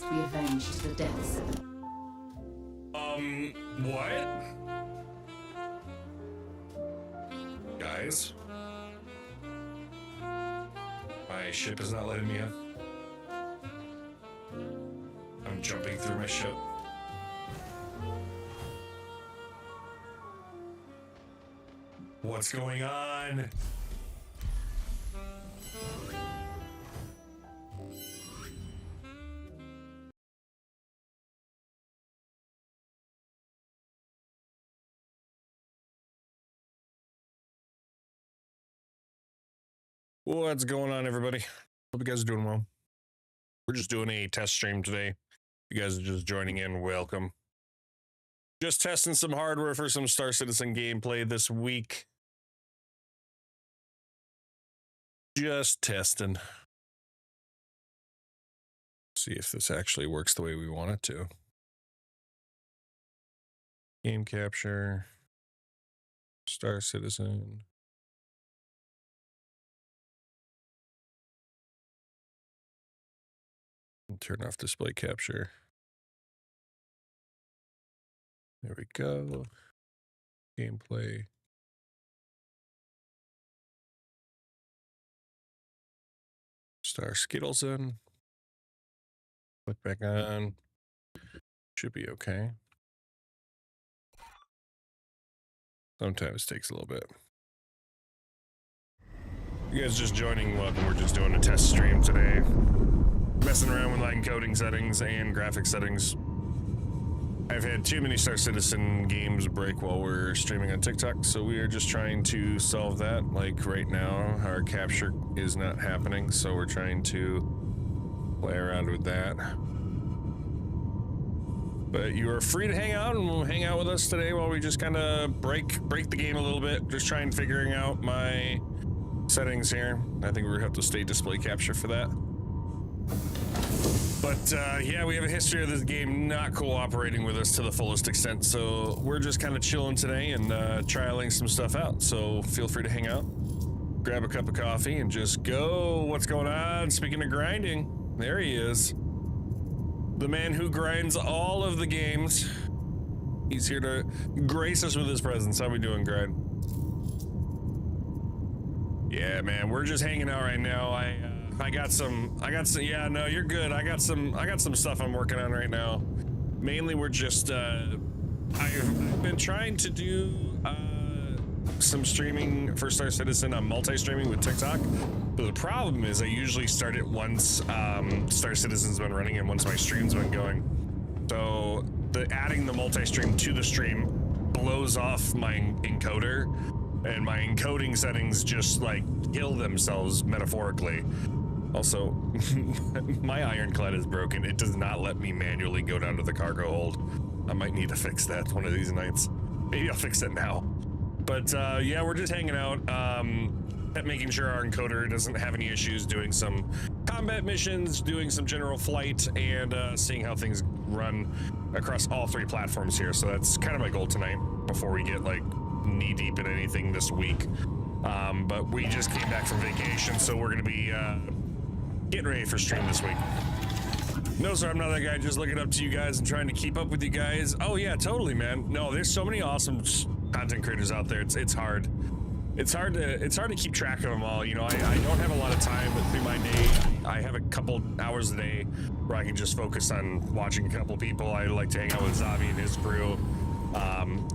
must be avenged the deaths of... What? Guys? My ship is not letting me in. I'm jumping through my ship. What's going on? What's going on, everybody? Hope you guys are doing well. We're just doing a test stream today. If you guys are just joining in, welcome. Just testing some hardware for some Star Citizen gameplay this week. Just testing. See if this actually works the way we want it to. Game capture. Star Citizen. Turn off display capture. There we go. Gameplay. Star Skittles in. Click back on. Should be okay. Sometimes it takes a little bit. You guys just joining, welcome. We're just doing a test stream today. Messing around with line encoding settings and graphic settings. I've had too many Star Citizen games break while we're streaming on TikTok, so we are just trying to solve that. Like right now, our capture is not happening, so we're trying to play around with that. But you are free to hang out and hang out with us today while we just kind of break the game a little bit. Just trying figuring out my settings here. I think we're gonna have to stay display capture for that. But yeah, we have a history of this game not cooperating with us to the fullest extent, so we're just kind of chilling today and trialing some stuff out. So feel free to hang out, grab a cup of coffee, and just go. What's going on? Speaking of grinding, there he is. The man who grinds all of the games. He's here to grace us with his presence. How we doing, Grind? Yeah, man, we're just hanging out right now. I got some, yeah, no, you're good. I got some stuff I'm working on right now. Mainly we're just, I've been trying to do, some streaming for Star Citizen. I'm multi-streaming with TikTok. But the problem is I usually start it once, Star Citizen's been running and once my stream's been going. So adding the multi-stream to the stream blows off my encoder, and my encoding settings just like kill themselves metaphorically. Also, my ironclad is broken. It does not let me manually go down to the cargo hold. I might need to fix that one of these nights. Maybe I'll fix it now. But yeah, we're just hanging out, making sure our encoder doesn't have any issues, doing some combat missions, doing some general flight, and seeing how things run across all three platforms here. So that's kind of my goal tonight before we get like knee deep in anything this week. But we just came back from vacation, so we're gonna be getting ready for stream this week. No, sir, I'm not that guy just looking up to you guys and trying to keep up with you guys. Oh yeah, totally, man. No, there's so many awesome content creators out there. It's hard. It's hard to keep track of them all. You know, I don't have a lot of time through my day. I have a couple hours a day where I can just focus on watching a couple people. I like to hang out with Zavi and his crew.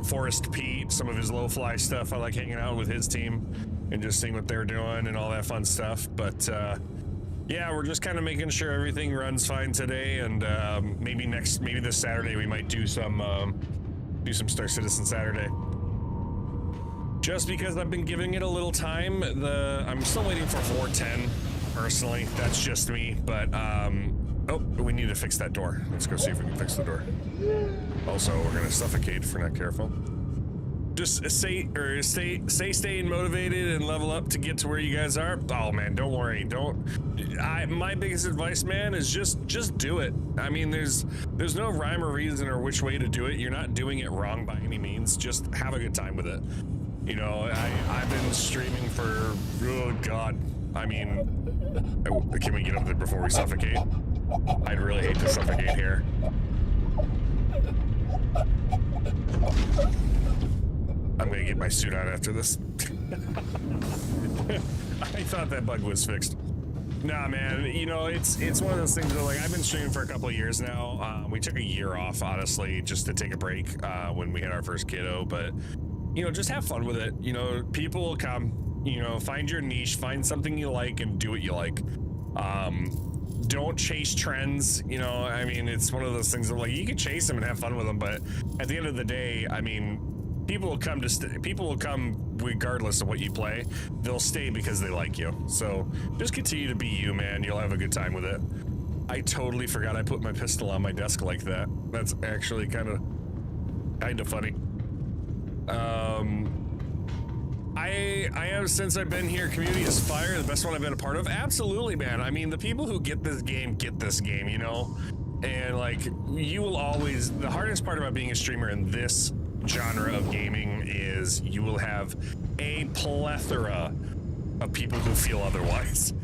Forrest Pete, some of his low-fly stuff. I like hanging out with his team and just seeing what they're doing and all that fun stuff. But yeah, we're just kind of making sure everything runs fine today, and maybe this Saturday we might do some Star Citizen Saturday. Just because I've been giving it a little time. I'm still waiting for 410 personally. That's just me, but oh, we need to fix that door. Let's go see if we can fix the door. Also, we're gonna suffocate if we're not careful. Just stay motivated and level up to get to where you guys are. Oh man, don't worry. My biggest advice, man, is just do it. I mean, there's no rhyme or reason or which way to do it. You're not doing it wrong by any means. Just have a good time with it. You know, I've been streaming for, oh God. I mean, can we get up there before we suffocate? I'd really hate to suffocate here. I'm gonna get my suit on after this. I thought that bug was fixed. Nah, man, you know, it's one of those things that, like, I've been streaming for a couple of years now. We took a year off, honestly, just to take a break when we had our first kiddo, but, you know, just have fun with it. You know, people will come, you know, find your niche, find something you like, and do what you like. Don't chase trends, you know. I mean, it's one of those things that, like, you can chase them and have fun with them, but at the end of the day, I mean, people will come regardless of what you play. They'll stay because they like you. So just continue to be you, man. You'll have a good time with it. I totally forgot I put my pistol on my desk like that. That's actually kind of funny. I have, since I've been here, community is fire, the best one I've been a part of. Absolutely, man. I mean, the people who get this game, you know? And, like, you will always, the hardest part about being a streamer in this genre of gaming is you will have a plethora of people who feel otherwise.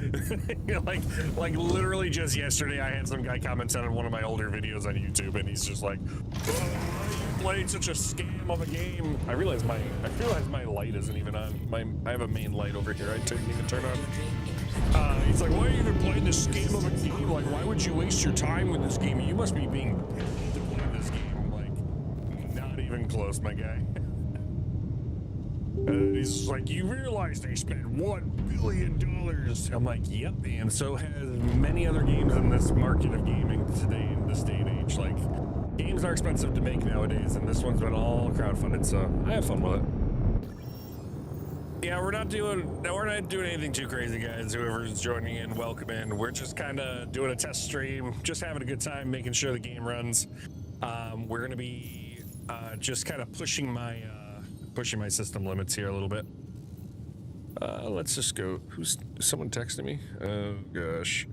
like literally just yesterday I had some guy comment on one of my older videos on YouTube, and he's just like, oh, you played such a scam of a game. I realize my light isn't even on. I have a main light over here I didn't even turn on. He's like, why are you even playing this scam of a game? Like, why would you waste your time with this game? You must be being paid to play this game. Not even close, my guy. He's like, you realize they spent $1 billion. I'm like, yep, and so has many other games in this market of gaming today, in this day and age. Like, games are expensive to make nowadays, and this one's been all crowdfunded, so I have fun with it. Yeah, we're not doing anything too crazy, guys. Whoever's joining in, welcome in. We're just kind of doing a test stream, just having a good time, making sure the game runs. We're gonna be just kind of pushing my system limits here a little bit. Let's just go. Who's someone texting me? Oh gosh.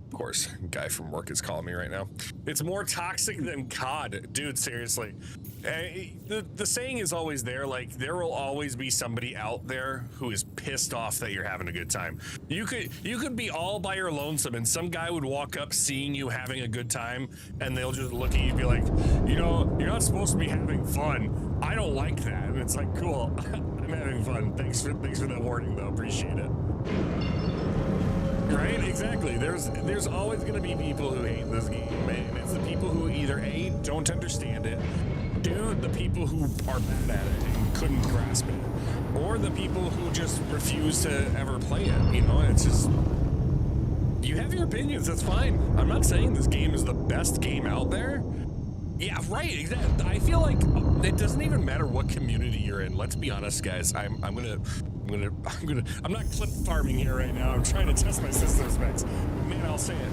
Of course, guy from work is calling me right now. It's more toxic than COD, dude. Seriously, the saying is always there. Like, there will always be somebody out there who is pissed off that you're having a good time. You could be all by your lonesome, and some guy would walk up seeing you having a good time, and they'll just look at you and be like, you know, you're not supposed to be having fun. I don't like that. And it's like, cool, I'm having fun. Thanks for that warning, though. Appreciate it. Right? Exactly. There's always going to be people who hate this game, and it's the people who either A, don't understand it, two, the people who are bad at it and couldn't grasp it, or the people who just refuse to ever play it. You know, it's just, you have your opinions, that's fine. I'm not saying this game is the best game out there. Yeah, right, exactly. I feel like it doesn't even matter what community you're in. Let's be honest, guys. I'm not clip farming here right now. I'm trying to test my system specs. Man, I'll say it.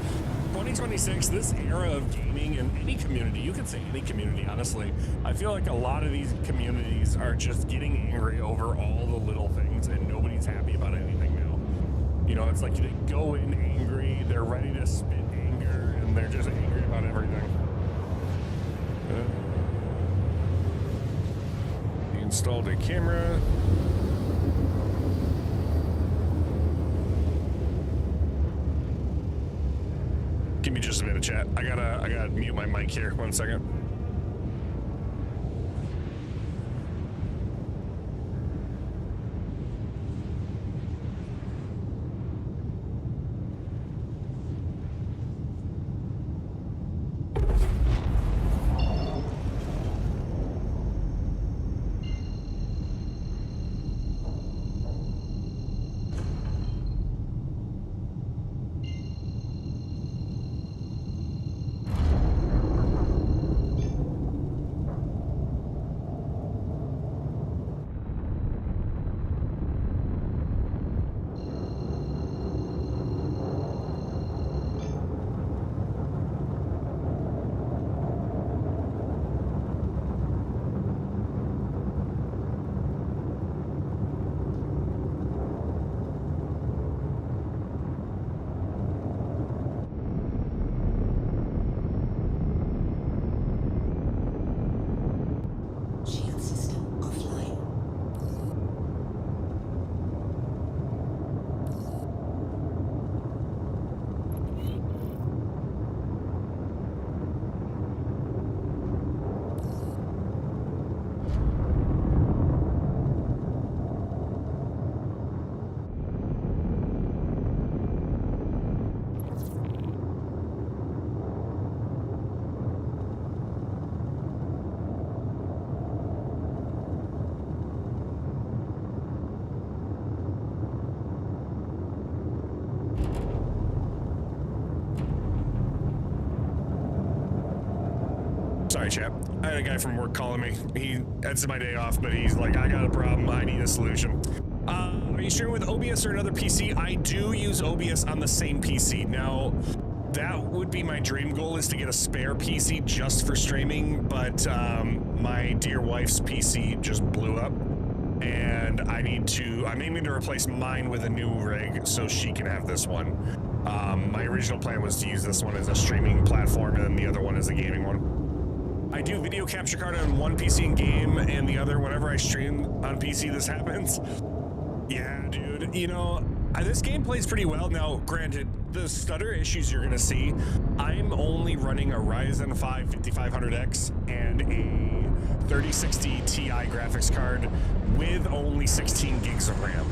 2026, this era of gaming in any community, you could say any community, honestly, I feel like a lot of these communities are just getting angry over all the little things, and nobody's happy about anything now. You know, it's like they go in angry, they're ready to spit anger, and they're just angry about everything. He installed a camera. Give me just a minute, chat. I gotta mute my mic here. 1 second. Sorry, chap. I had a guy from work calling me. That's my day off, but he's like, I got a problem. I need a solution. Are you streaming with OBS or another PC? I do use OBS on the same PC. Now, that would be my dream goal, is to get a spare PC just for streaming, but my dear wife's PC just blew up, and I'm aiming to replace mine with a new rig so she can have this one. My original plan was to use this one as a streaming platform and then the other one as a gaming one. I do video capture card on one PC in game and the other whenever I stream on PC. This happens. Yeah, dude, you know, this game plays pretty well. Now, granted, the stutter issues you're gonna see, I'm only running a Ryzen 5 5500X and a 3060 Ti graphics card with only 16 gigs of RAM.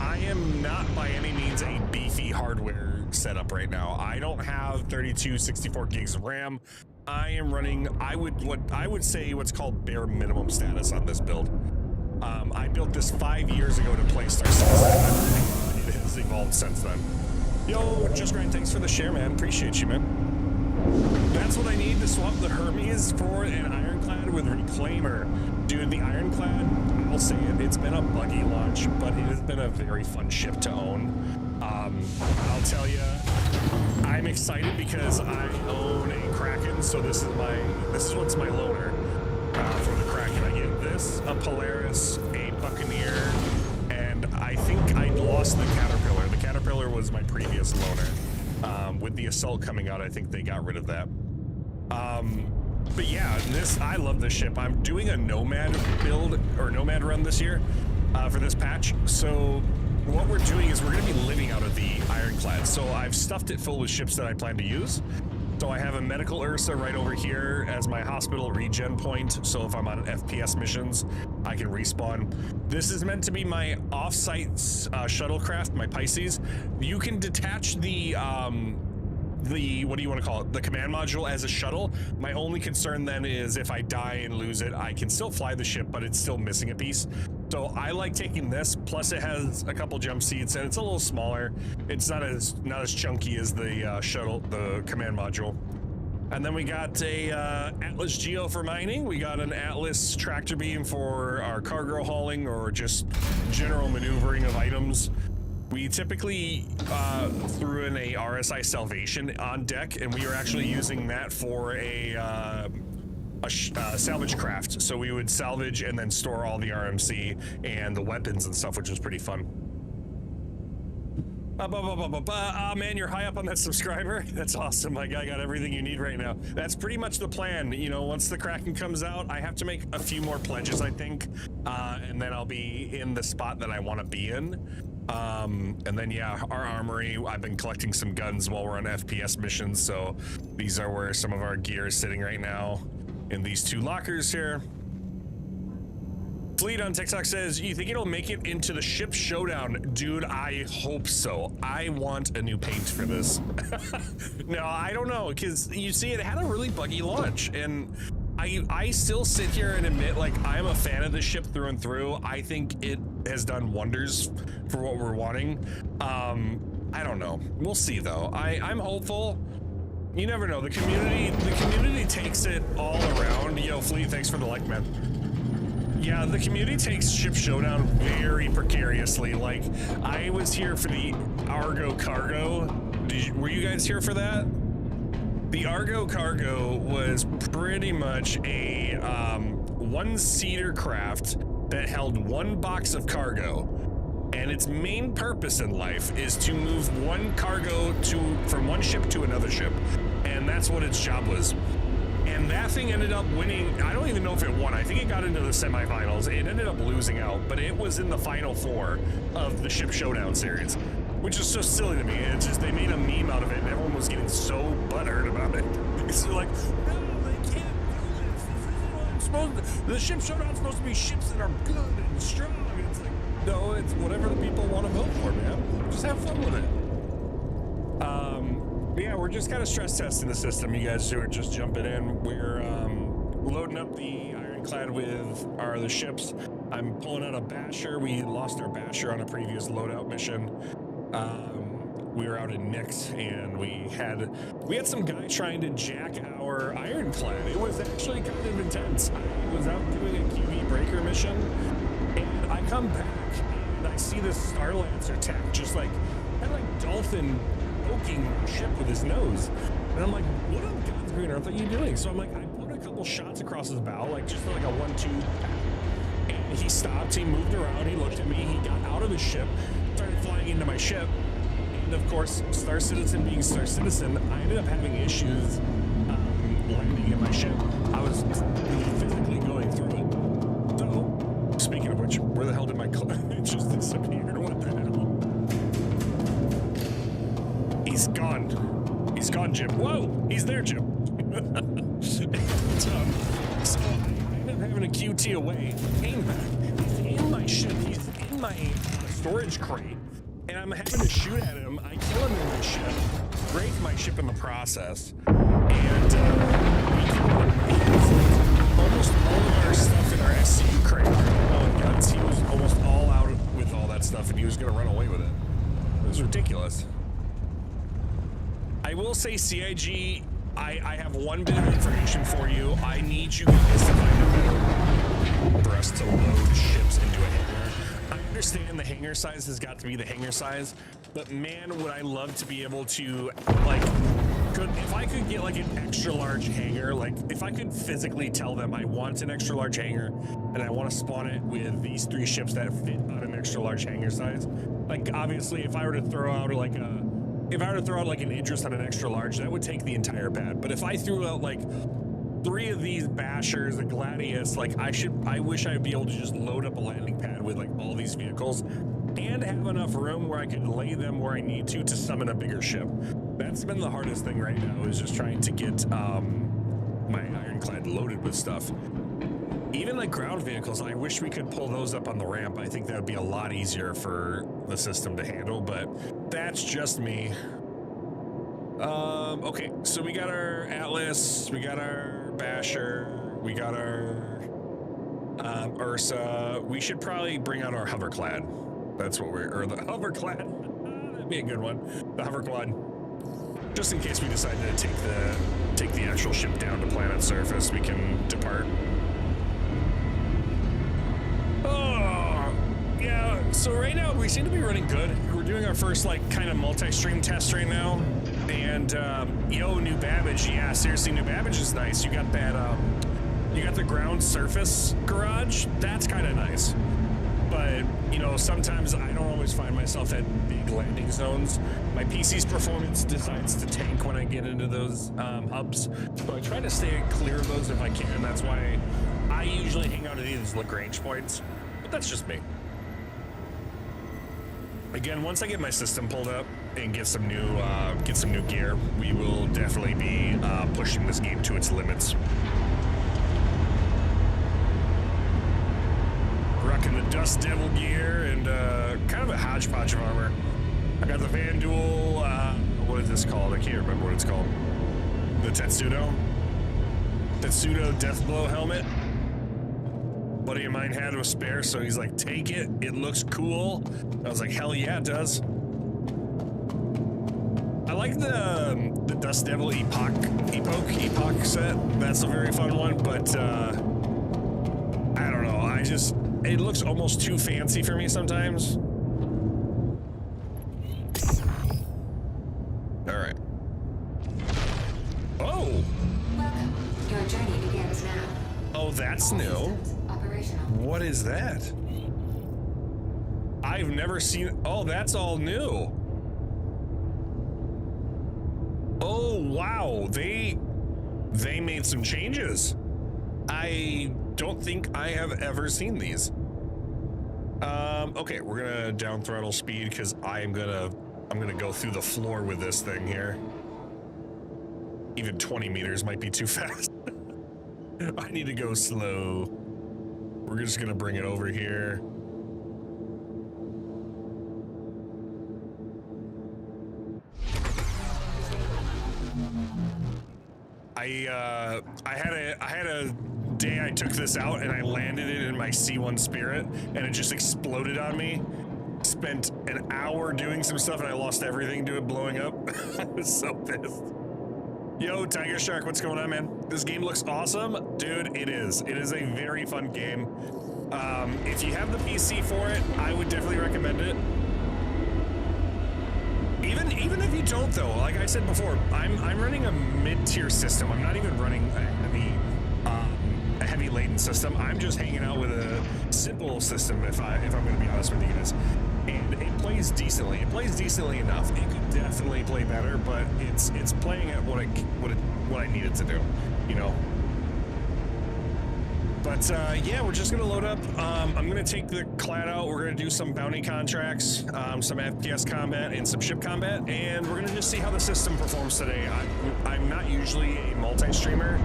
I am not by any means a beefy hardware setup right now. I don't have 32, 64 gigs of RAM. I am running, what I would say what's called bare minimum status on this build. I built this 5 years ago to play Star Citizen. It has evolved since then. Yo, Just Grind, thanks for the share, man. Appreciate you, man. That's what I need to swap the Hermes for an Ironclad with Reclaimer. Dude, the Ironclad, I'll say it, it's been a buggy launch, but it has been a very fun ship to own. I'll tell you, I'm excited because I own a Kraken, so this is what's my loaner for the Kraken. I get this, a Polaris, a Buccaneer, and I think I lost the Caterpillar. The Caterpillar was my previous loaner. With the Assault coming out, I think they got rid of that. But yeah, I love this ship. I'm doing a Nomad build, or Nomad run this year for this patch. So what we're doing is we're going to be living out of the Ironclad. So I've stuffed it full with ships that I plan to use. So I have a medical Ursa right over here as my hospital regen point. So if I'm on FPS missions, I can respawn. This is meant to be my off-site shuttlecraft, my Pisces. You can detach the what do you want to call it? The command module as a shuttle. My only concern then is if I die and lose it, I can still fly the ship, but it's still missing a piece. So I like taking this, plus it has a couple jump seats and it's a little smaller. It's not as chunky as the shuttle, the command module. And then we got a Atlas Geo for mining. We got an Atlas tractor beam for our cargo hauling or just general maneuvering of items. We typically threw in a RSI Salvation on deck, and we were actually using that for a salvage craft. So we would salvage and then store all the RMC and the weapons and stuff, which was pretty fun. Man, you're high up on that subscriber. That's awesome. My guy got everything you need right now. That's pretty much the plan. You know, once the Kraken comes out, I have to make a few more pledges, I think, and then I'll be in the spot that I want to be in. And then yeah, our armory, I've been collecting some guns while we're on FPS missions, so these are where some of our gear is sitting right now, in these two lockers here. Fleet on TikTok says, you think it'll make it into the ship showdown? Dude, I hope so. I want a new paint for this. No, I don't know, because you see, it had a really buggy launch, and I still sit here and admit, like, I'm a fan of the ship through and through. I think it has done wonders for what we're wanting. I don't know. We'll see, though. I'm hopeful. You never know. The community takes it all around. Yo, Fleet, thanks for the like, man. Yeah, the community takes Ship Showdown very precariously. Like, I was here for the Argo Cargo. Were you guys here for that? The Argo Cargo was pretty much a one-seater craft that held one box of cargo, and its main purpose in life is to move one cargo from one ship to another ship, and that's what its job was. And that thing ended up winning. I don't even know if it won. I think it got into the semifinals. It ended up losing out, but it was in the final four of the Ship Showdown series, which is so silly to me. It's just, they made a meme out of it, and everyone was getting so butthurt about it. It's like, no, they can't do this. This isn't what I'm supposed to. The Ship Showdown's supposed to be ships that are good and strong. And it's like, no, it's whatever the people want to vote for, man. Just have fun with it. Yeah, we're just kind of stress testing the system. You guys who are just jumping in, we're loading up the Ironclad with the ships. I'm pulling out a Basher. We lost our Basher on a previous loadout mission. we were out in Nix, and we had some guy trying to jack our ironclad. It was actually kind of intense. I was out doing a QV breaker mission, and I come back and I see this Star Lancer tack, just like kind of like dolphin poking my ship with his nose. And I'm like, what on God's green earth are you doing? So I'm like, I put a couple shots across his bow, like just like a 1-2. And he stopped, he moved around, he looked at me, he got out of his ship, started flying into my ship. And of course, Star Citizen being Star Citizen, I ended up having issues landing in my ship. I was physically going through it. So, speaking of which, where the hell did my it just disappeared? What the hell? He's gone. He's gone, Jim. Whoa, he's there, Jim. So I ended up having a QT away. Came back. He's in my ship. He's in my storage crate. And I'm having to shoot at him. I kill him in my ship, break my ship in the process, and we kill him. Almost all of our stuff in our SCU crate, guns, he was almost all out with all that stuff, and he was going to run away with it. It was ridiculous. I will say, CIG, I have one bit of information for you. I need you guys to find a way for us to load ships into a hangar. I understand the hangar size has got to be the hangar size, but man, would I love to be able to, like, if I could get like an extra large hangar, like if I could physically tell them I want an extra large hangar and I want to spawn it with these 3 ships that fit on an extra large hangar size. Like obviously if I were to throw out like an Idris on an extra large, that would take the entire pad. But if I threw out like 3 of these Bashers, a Gladius, like I wish I'd be able to just load up a landing pad with like all these vehicles and have enough room where I could lay them where I need to summon a bigger ship. That's been the hardest thing right now, is just trying to get my ironclad loaded with stuff. Even like ground vehicles, I wish we could pull those up on the ramp. I think that would be a lot easier for the system to handle, but that's just me. Okay, so we got our Atlas, we got our Basher, we got our Ursa. We should probably bring out our hoverclad. That's what or the hoverclad. That'd be a good one. The hoverclad. Just in case we decide to take the actual ship down to planet surface, we can depart. Oh, yeah. So right now we seem to be running good. We're doing our first like kind of multi-stream test right now. And yo, New Babbage. Yeah, seriously, New Babbage is nice. You got that. You got the ground surface garage. That's kind of nice. But, you know, sometimes I don't always find myself at big landing zones. My PC's performance decides to tank when I get into those hubs. So I try to stay clear of those if I can. That's why I usually hang out at these Lagrange points. But that's just me. Again, once I get my system pulled up and get some new gear, we will definitely be pushing this game to its limits. Rocking the Dust Devil gear and kind of a hodgepodge of armor. I got the Vandul, what is this called? I can't remember what it's called. The Tetsudo Deathblow helmet. Buddy of mine had a spare, so he's like, take it. It looks cool. I was like, hell yeah, it does. I like the Dust Devil Epoch set. That's a very fun one, but I don't know. It looks almost too fancy for me sometimes. All right. Oh. Welcome. Your journey begins now. Oh, that's new. What is that? I've never seen. Oh, that's all new. Oh, wow. They made some changes. I don't think I have ever seen these. Okay, we're gonna down throttle speed because I'm gonna go through the floor with this thing here. Even 20 meters might be too fast. I need to go slow. We're just gonna bring it over here. I had a day I took this out and I landed it in my C1 Spirit and it just exploded on me. spent an hour doing some stuff and I lost everything to it blowing up. I was so pissed. Yo, Tiger Shark, what's going on, man? This game looks awesome. Dude, it is. It is a very fun game. If you have the PC for it, I would definitely recommend it. Even if you don't, though, like I said before, I'm running a mid-tier system. I'm not even running a heavy laden system. I'm just hanging out with a simple system, if I'm going to be honest with you guys. And it plays decently. It plays decently enough. It could definitely play better, but it's playing at what I need it to do, you know. But yeah, we're just gonna load up. I'm gonna take the clad out. We're gonna do some bounty contracts, some FPS combat, and some ship combat, and we're gonna just see how the system performs today. I'm not usually a multi-streamer.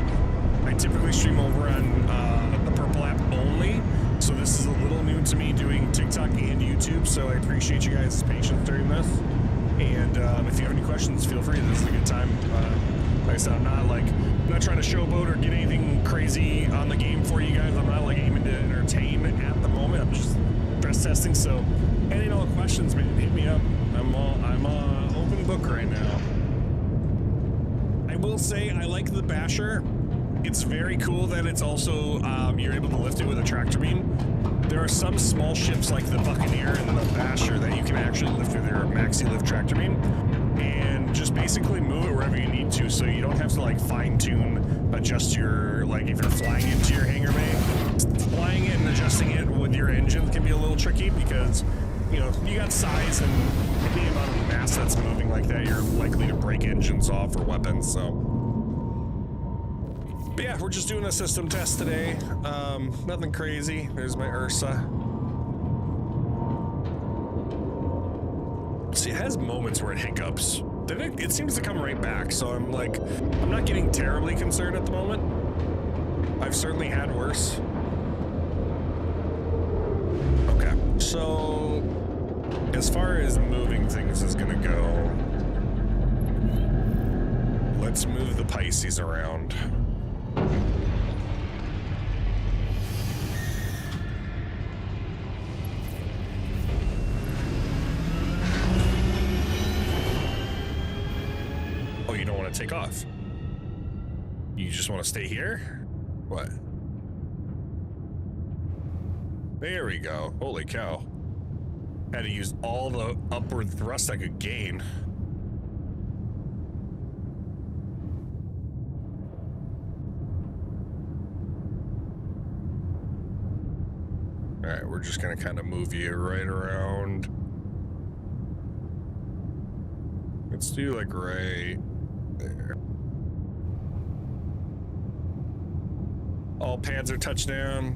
I typically stream over on the Purple app only, so this is a little new to me doing TikTok and YouTube. So I appreciate you guys' patience during this. And if you have any questions, feel free. This is a good time. Like I said, I'm not trying to showboat or get anything crazy on the game for you guys. I'm not like aiming to entertain at the moment. I'm just stress testing. So, any all questions, man, hit me up. I'm open book right now. I will say I like the Basher. It's very cool that it's also you're able to lift it with a tractor beam. There are some small ships like the Buccaneer and the Basher that you can actually lift with their maxi lift tractor beam and just basically move it wherever you need to, so you don't have to like fine tune, adjust your, like if you're flying into your hangar bay, flying it and adjusting it with your engine can be a little tricky because, you know, you got size and the amount of mass that's moving like that, you're likely to break engines off or weapons, so. But yeah, we're just doing a system test today. Nothing crazy. There's my Ursa. See, it has moments where it hiccups. Then it seems to come right back. So I'm not getting terribly concerned at the moment. I've certainly had worse. Okay, so as far as moving things is gonna go, let's move the Pisces around. Oh, you don't want to take off? You just want to stay here? What? There we go. Holy cow. Had to use all the upward thrust I could gain. All right, we're just gonna kind of move you right around. Let's do like right there. All pads are touched down.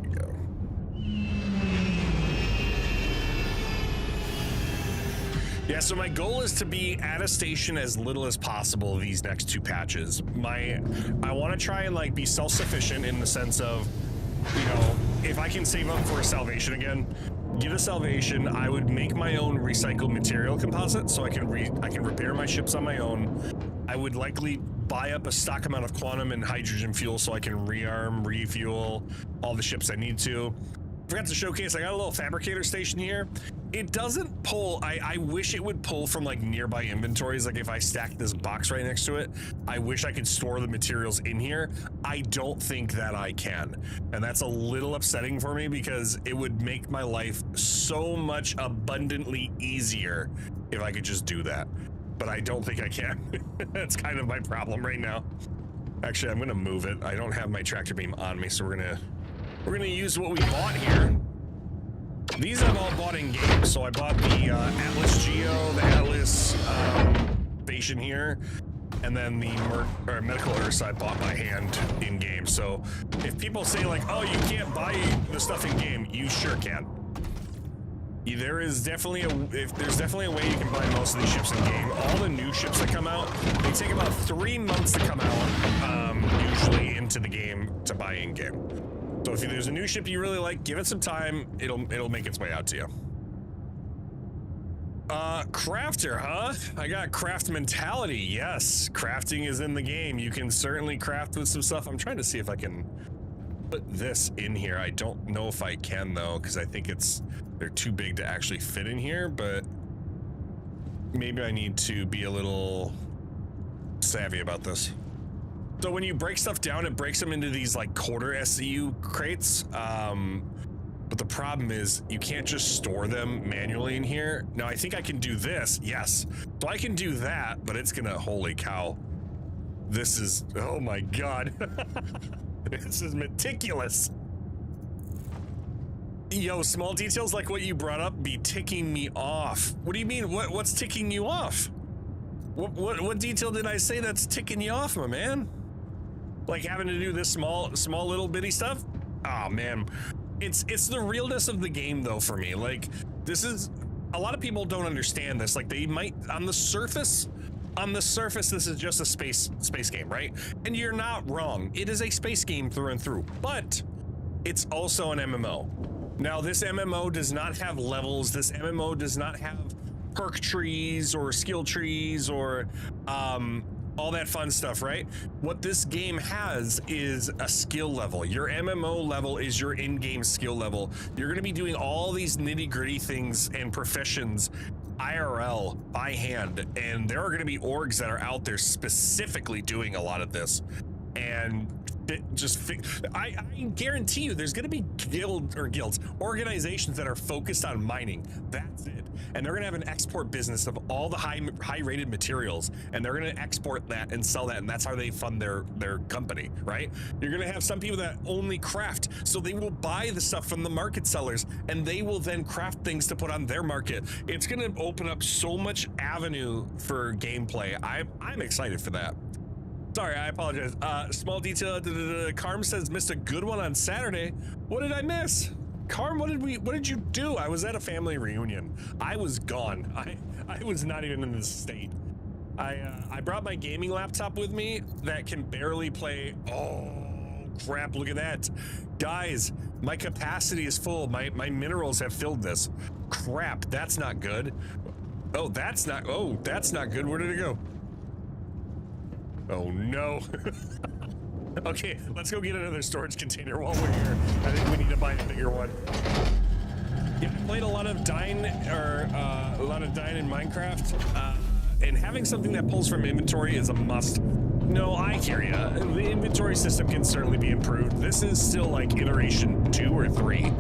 There we go. Yeah, so my goal is to be at a station as little as possible these next two patches. I want to try and like be self-sufficient in the sense of, you know, if I can save up for a salvation again, get a salvation, I would make my own recycled material composite so I can repair my ships on my own. I would likely buy up a stock amount of quantum and hydrogen fuel so I can rearm, refuel all the ships I need to. Forgot to showcase, I got a little fabricator station here. It doesn't pull, I wish it would pull from like nearby inventories. Like if I stack this box right next to it, I wish I could store the materials in here. I don't think that I can. And that's a little upsetting for me because it would make my life so much abundantly easier if I could just do that. But I don't think I can. That's kind of my problem right now. Actually, I'm gonna move it. I don't have my tractor beam on me, so we're gonna use what we bought here. These I've all bought in game. So I bought the Atlas Geo, the Atlas station here, and then the medical Ursa I bought by hand in game. So if people say like, oh, you can't buy the stuff in game, you sure can. There is definitely there's definitely a way you can buy most of these ships in game. All the new ships that come out, they take about 3 months to come out, usually into the game to buy in game. So if there's a new ship you really like, give it some time. It'll make its way out to you. Crafter, huh? I got craft mentality. Yes, crafting is in the game. You can certainly craft with some stuff. I'm trying to see if I can put this in here. I don't know if I can though, because I think they're too big to actually fit in here, but maybe I need to be a little savvy about this. So when you break stuff down, it breaks them into these like quarter SCU crates. But the problem is you can't just store them manually in here. Now I think I can do this. Yes. So I can do that, but it's gonna, holy cow. This is, oh my God. This is meticulous. Yo, small details like what you brought up be ticking me off. What do you mean? What's ticking you off? What detail did I say that's ticking you off, my man? Like having to do this small little bitty stuff? Oh man, it's the realness of the game though for me. Like this is, a lot of people don't understand this. Like they might on the surface, this is just a space game, right? And you're not wrong. It is a space game through and through, but it's also an MMO. Now this MMO does not have levels. This MMO does not have perk trees or skill trees or all that fun stuff, right? What this game has is a skill level. Your MMO level is your in-game skill level. You're going to be doing all these nitty-gritty things and professions IRL by hand, and there are going to be orgs that are out there specifically doing a lot of this. And I guarantee you there's going to be guilds, organizations that are focused on mining. That's it. And they're going to have an export business of all the high rated materials, and they're going to export that and sell that, and that's how they fund their company, right? You're going to have some people that only craft, so they will buy the stuff from the market sellers, and they will then craft things to put on their market. It's going to open up so much avenue for gameplay. I'm excited for that. Sorry, I apologize. Small detail. Carm says missed a good one on Saturday. What did I miss? Carm, what did you do? I was at a family reunion. I was gone. I was not even in this state. I brought my gaming laptop with me that can barely play. Oh crap, look at that. Guys, my capacity is full. My minerals have filled this. Crap, that's not good. Oh, that's not good. Where did it go? Oh no. Okay, let's go get another storage container while we're here. I think we need to buy a bigger one. Yeah, I played a lot of Dine in Minecraft, and having something that pulls from inventory is a must. No, I hear ya. The inventory system can certainly be improved. This is still like iteration 2 or 3.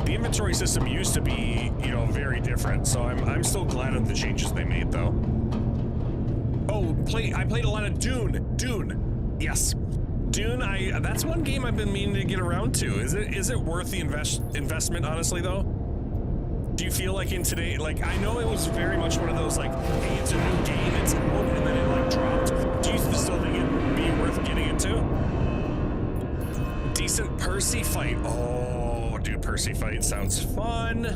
The inventory system used to be, you know, very different. So I'm still glad of the changes they made though. Oh, I played a lot of Dune. Yes. Dune, that's one game I've been meaning to get around to. Is it worth the investment, honestly, though? Do you feel like in today, like, I know it was very much one of those, like, hey, it's a new game, it's out, and then it, like, dropped. Do you still think it'd be worth getting into? Decent Percy fight. Oh, dude, Percy fight sounds fun.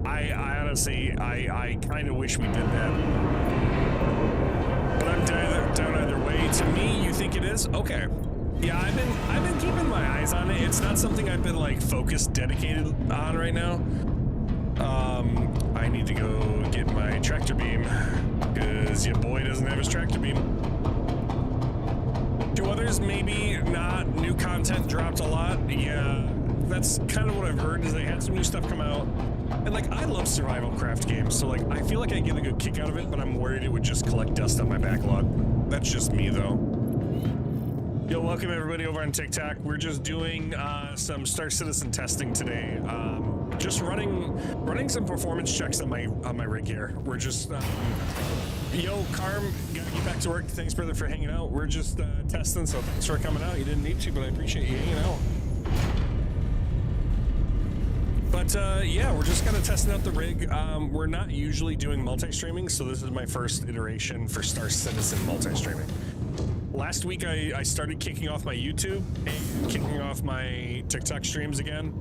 I honestly, I kind of wish we did that. But I'm down either way. To me, you think it is? Okay. Yeah, I've been keeping my eyes on it. It's not something I've been like focused, dedicated on right now. I need to go get my tractor beam because your boy doesn't have his tractor beam. Do others maybe not? New content dropped a lot. Yeah, that's kind of what I've heard is they had some new stuff come out. And like, I love survival craft games, so like, I feel like I get a good kick out of it, but I'm worried it would just collect dust on my backlog. That's just me though. Yo, welcome everybody over on TikTok. We're just doing some Star Citizen testing today. Just running some performance checks on my rig here. We're just yo, Carm, gotta get back to work. Thanks, brother, for hanging out. We're just testing, so thanks for coming out. You didn't need to, but I appreciate you hanging out. But yeah, we're just kind of testing out the rig. We're not usually doing multi-streaming, so this is my first iteration for Star Citizen multi-streaming. Last week I started kicking off my YouTube and kicking off my TikTok streams again,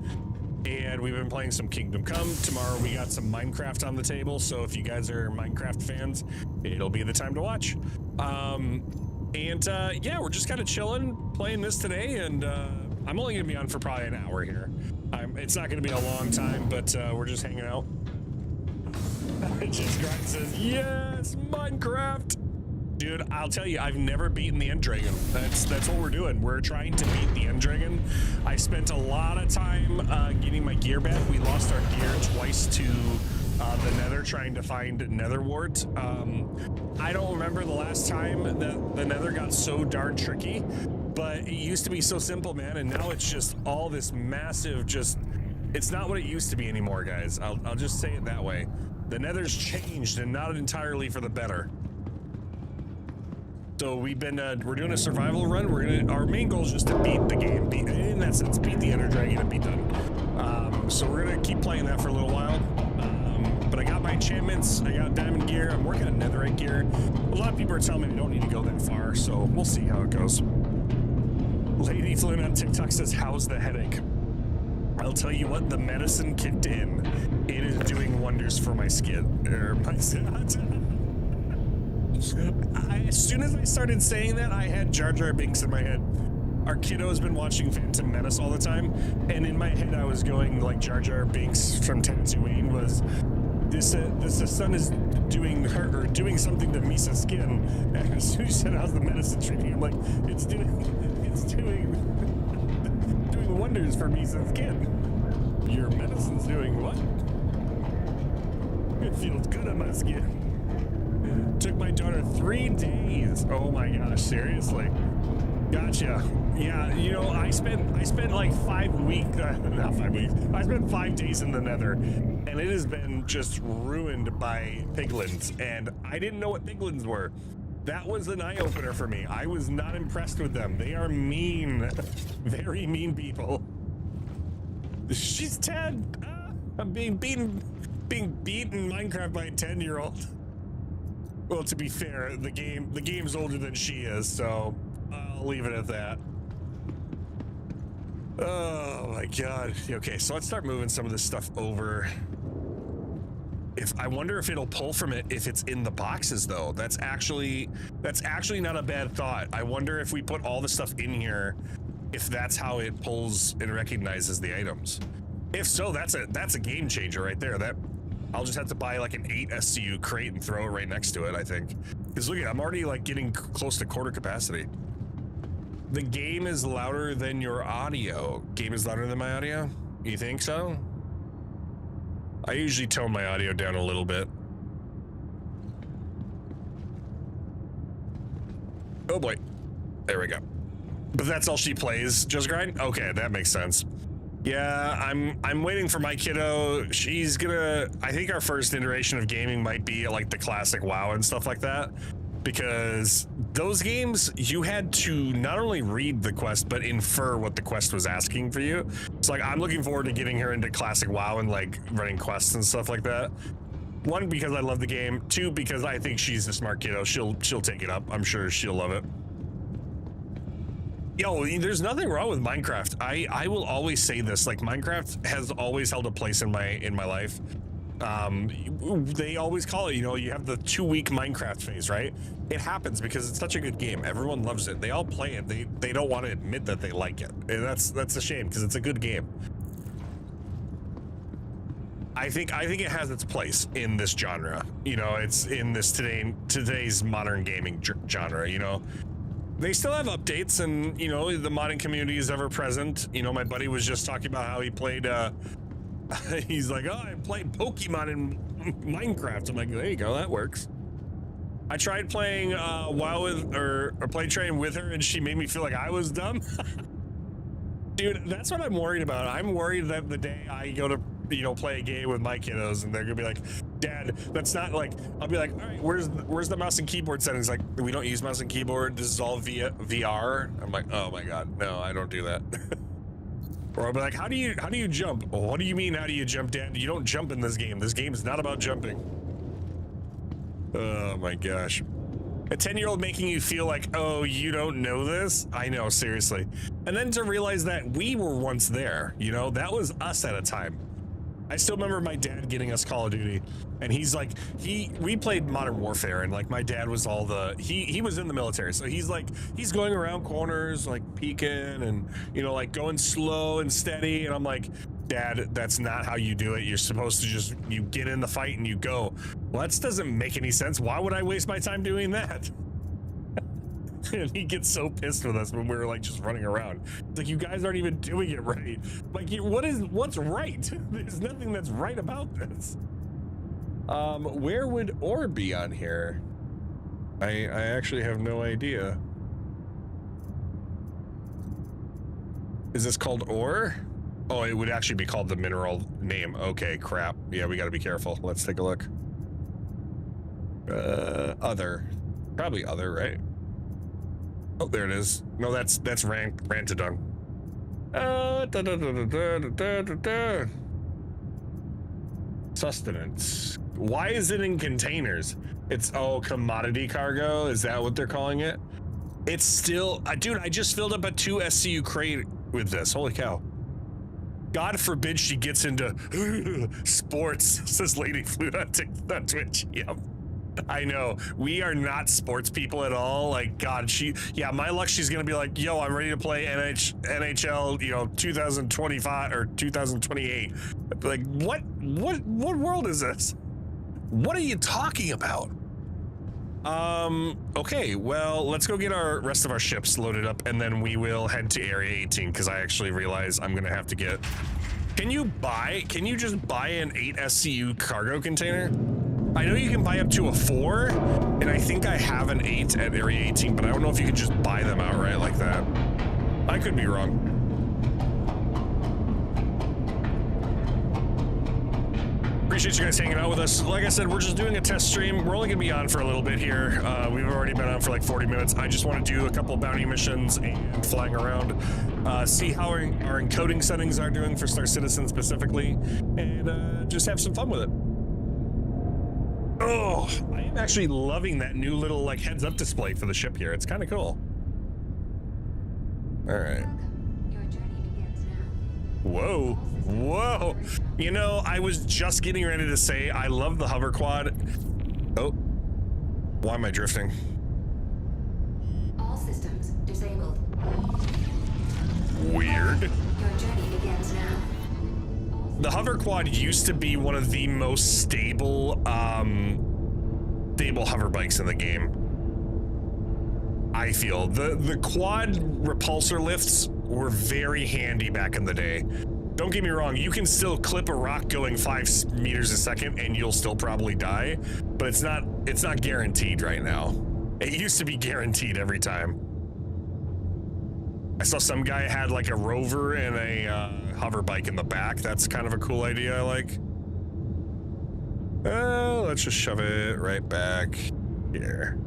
and we've been playing some Kingdom Come. Tomorrow we got some Minecraft on the table, so if you guys are Minecraft fans, it'll be the time to watch. Yeah, we're just kind of chilling, playing this today, and I'm only gonna be on for probably an hour here. It's not gonna be a long time, but we're just hanging out. Just Grind says, yes, Minecraft! Dude, I'll tell you, I've never beaten the End Dragon. That's what we're doing. We're trying to beat the End Dragon. I spent a lot of time getting my gear back. We lost our gear twice to the nether, trying to find nether wart. I don't remember the last time that the nether got so darn tricky, but it used to be so simple, man, and now it's just all this massive, just, it's not what it used to be anymore, guys. I'll just say it that way. The nether's changed, and not entirely for the better. So we've been, we're doing a survival run. Our main goal is just to beat the game, in that sense, beat the Ender Dragon and be done. So we're gonna keep playing that for a little while. But I got my enchantments, I got diamond gear, I'm working on netherite gear. A lot of people are telling me I don't need to go that far, so we'll see how it goes. Lady Flynn on TikTok says, how's the headache? I'll tell you what, the medicine kicked in. It is doing wonders for my skin. As soon as I started saying that, I had Jar Jar Binks in my head. Our kiddo has been watching Phantom Menace all the time, and in my head I was going like Jar Jar Binks from Tatooine was, this son is doing something to Misa's skin. And as soon as you said, how's the medicine treating? I'm like, it's doing wonders for Misa's skin. Your medicine's doing what? It feels good on my skin. Took my daughter 3 days. Oh my gosh, seriously. Gotcha. Yeah, you know, I spent like 5 weeks, not 5 weeks. I spent 5 days in the nether, and it has been just ruined by piglins, and I didn't know what piglins were. That was an eye-opener for me. I was not impressed with them. They are mean, very mean people. She's 10. I'm being beaten in Minecraft by a 10-year-old. Well, to be fair, the game's older than she is, so I'll leave it at that. Oh my god. Okay, so let's start moving some of this stuff over. I wonder if it'll pull from it if it's in the boxes, though. That's actually not a bad thought. I wonder if we put all the stuff in here, if that's how it pulls and recognizes the items. If so, that's a game changer right there. I'll just have to buy like an 8 SCU crate and throw it right next to it, I think. Because look, I'm already like getting close to quarter capacity. The game is louder than your audio. Game is louder than my audio? You think so? I usually tone my audio down a little bit. Oh boy. There we go. But that's all she plays, Just Grind? Okay, that makes sense. Yeah, I'm waiting for my kiddo. She's gonna, I think our first iteration of gaming might be like the classic WoW and stuff like that, because those games, you had to not only read the quest, but infer what the quest was asking for you. So like, I'm looking forward to getting her into classic WoW and like running quests and stuff like that. 1, because I love the game. 2, because I think she's a smart kiddo. She'll take it up. I'm sure she'll love it. Yo, there's nothing wrong with Minecraft. I will always say this, like Minecraft has always held a place in my life. They always call it, you know, you have the 2-week Minecraft phase, right? It happens because it's such a good game. Everyone loves it. They all play it. They don't want to admit that they like it. And that's a shame, because it's a good game. I think it has its place in this genre. You know, it's in this today's modern gaming genre, you know. They still have updates, and you know, the modding community is ever present. You know, my buddy was just talking about how he played he's like, oh, I played Pokemon in Minecraft. I'm like, there you go, that works. I tried playing WoW with or play train with her, and she made me feel like I was dumb. Dude, that's what I'm worried about. I'm worried that the day I go to, you know, play a game with my kiddos and they're gonna be like, Dad, that's not like, I'll be like, all right, where's the mouse and keyboard settings? Like, we don't use mouse and keyboard. This is all via VR. I'm like, oh my god, no, I don't do that. Or I'll be like, how do you jump? Well, what do you mean, how do you jump, Dad? You don't jump in this game. This game is not about jumping. Oh my gosh. A 10-year-old making you feel like, oh, you don't know this? I know, seriously. And then to realize that we were once there, you know, that was us at a time. I still remember my dad getting us Call of Duty, and he's like, we played Modern Warfare, and like my dad was all he was in the military, so he's like, he's going around corners, like peeking and, you know, like going slow and steady, and I'm like, Dad, that's not how you do it. You're supposed to just, you get in the fight and you go. Well, that doesn't make any sense. Why would I waste my time doing that? And he gets so pissed with us when we're like just running around. It's like, you guys aren't even doing it right. Like, what's right? There's nothing that's right about this. Where would ore be on here? I actually have no idea. Is this called ore? Oh, it would actually be called the mineral name. Okay, crap. Yeah, we gotta be careful. Let's take a look. Other. Probably other, right? Oh, there it is. No, that's Rantadung. Sustenance. Why is it in containers? It's, oh, commodity cargo? Is that what they're calling it? It's still, dude, I just filled up a 2 SCU crate with this. Holy cow. God forbid she gets into sports, says Lady Flute on Twitch. Yep. I know. We are not sports people at all. Like, God, yeah, my luck, she's going to be like, yo, I'm ready to play NHL, you know, 2025 or 2028. Like, what world is this? What are you talking about? Okay, well, let's go get our rest of our ships loaded up, and then we will head to Area 18, because I actually realize I'm gonna have to get... Can you just buy an 8 SCU cargo container? I know you can buy up to a 4, and I think I have an 8 at Area 18, but I don't know if you can just buy them outright like that. I could be wrong. Appreciate you guys hanging out with us. Like I said, we're just doing a test stream. We're only gonna be on for a little bit here. We've already been on for like 40 minutes. I just want to do a couple bounty missions and flying around, see how our encoding settings are doing for Star Citizen specifically, and just have some fun with it. Oh, I am actually loving that new little like heads-up display for the ship here. It's kind of cool. All right. Your journey begins now. Whoa, whoa. You know, I was just getting ready to say I love the hover quad. Oh, why am I drifting? All systems disabled. Weird. Your journey begins now. The hover quad used to be one of the most stable hover bikes in the game. I feel the quad repulsor lifts were very handy back in the day. Don't get me wrong, you can still clip a rock going 5 meters a second and you'll still probably die, but it's not guaranteed right now. It used to be guaranteed every time. I saw some guy had like a rover and a hover bike in the back. That's kind of a cool idea I like. Let's just shove it right back here.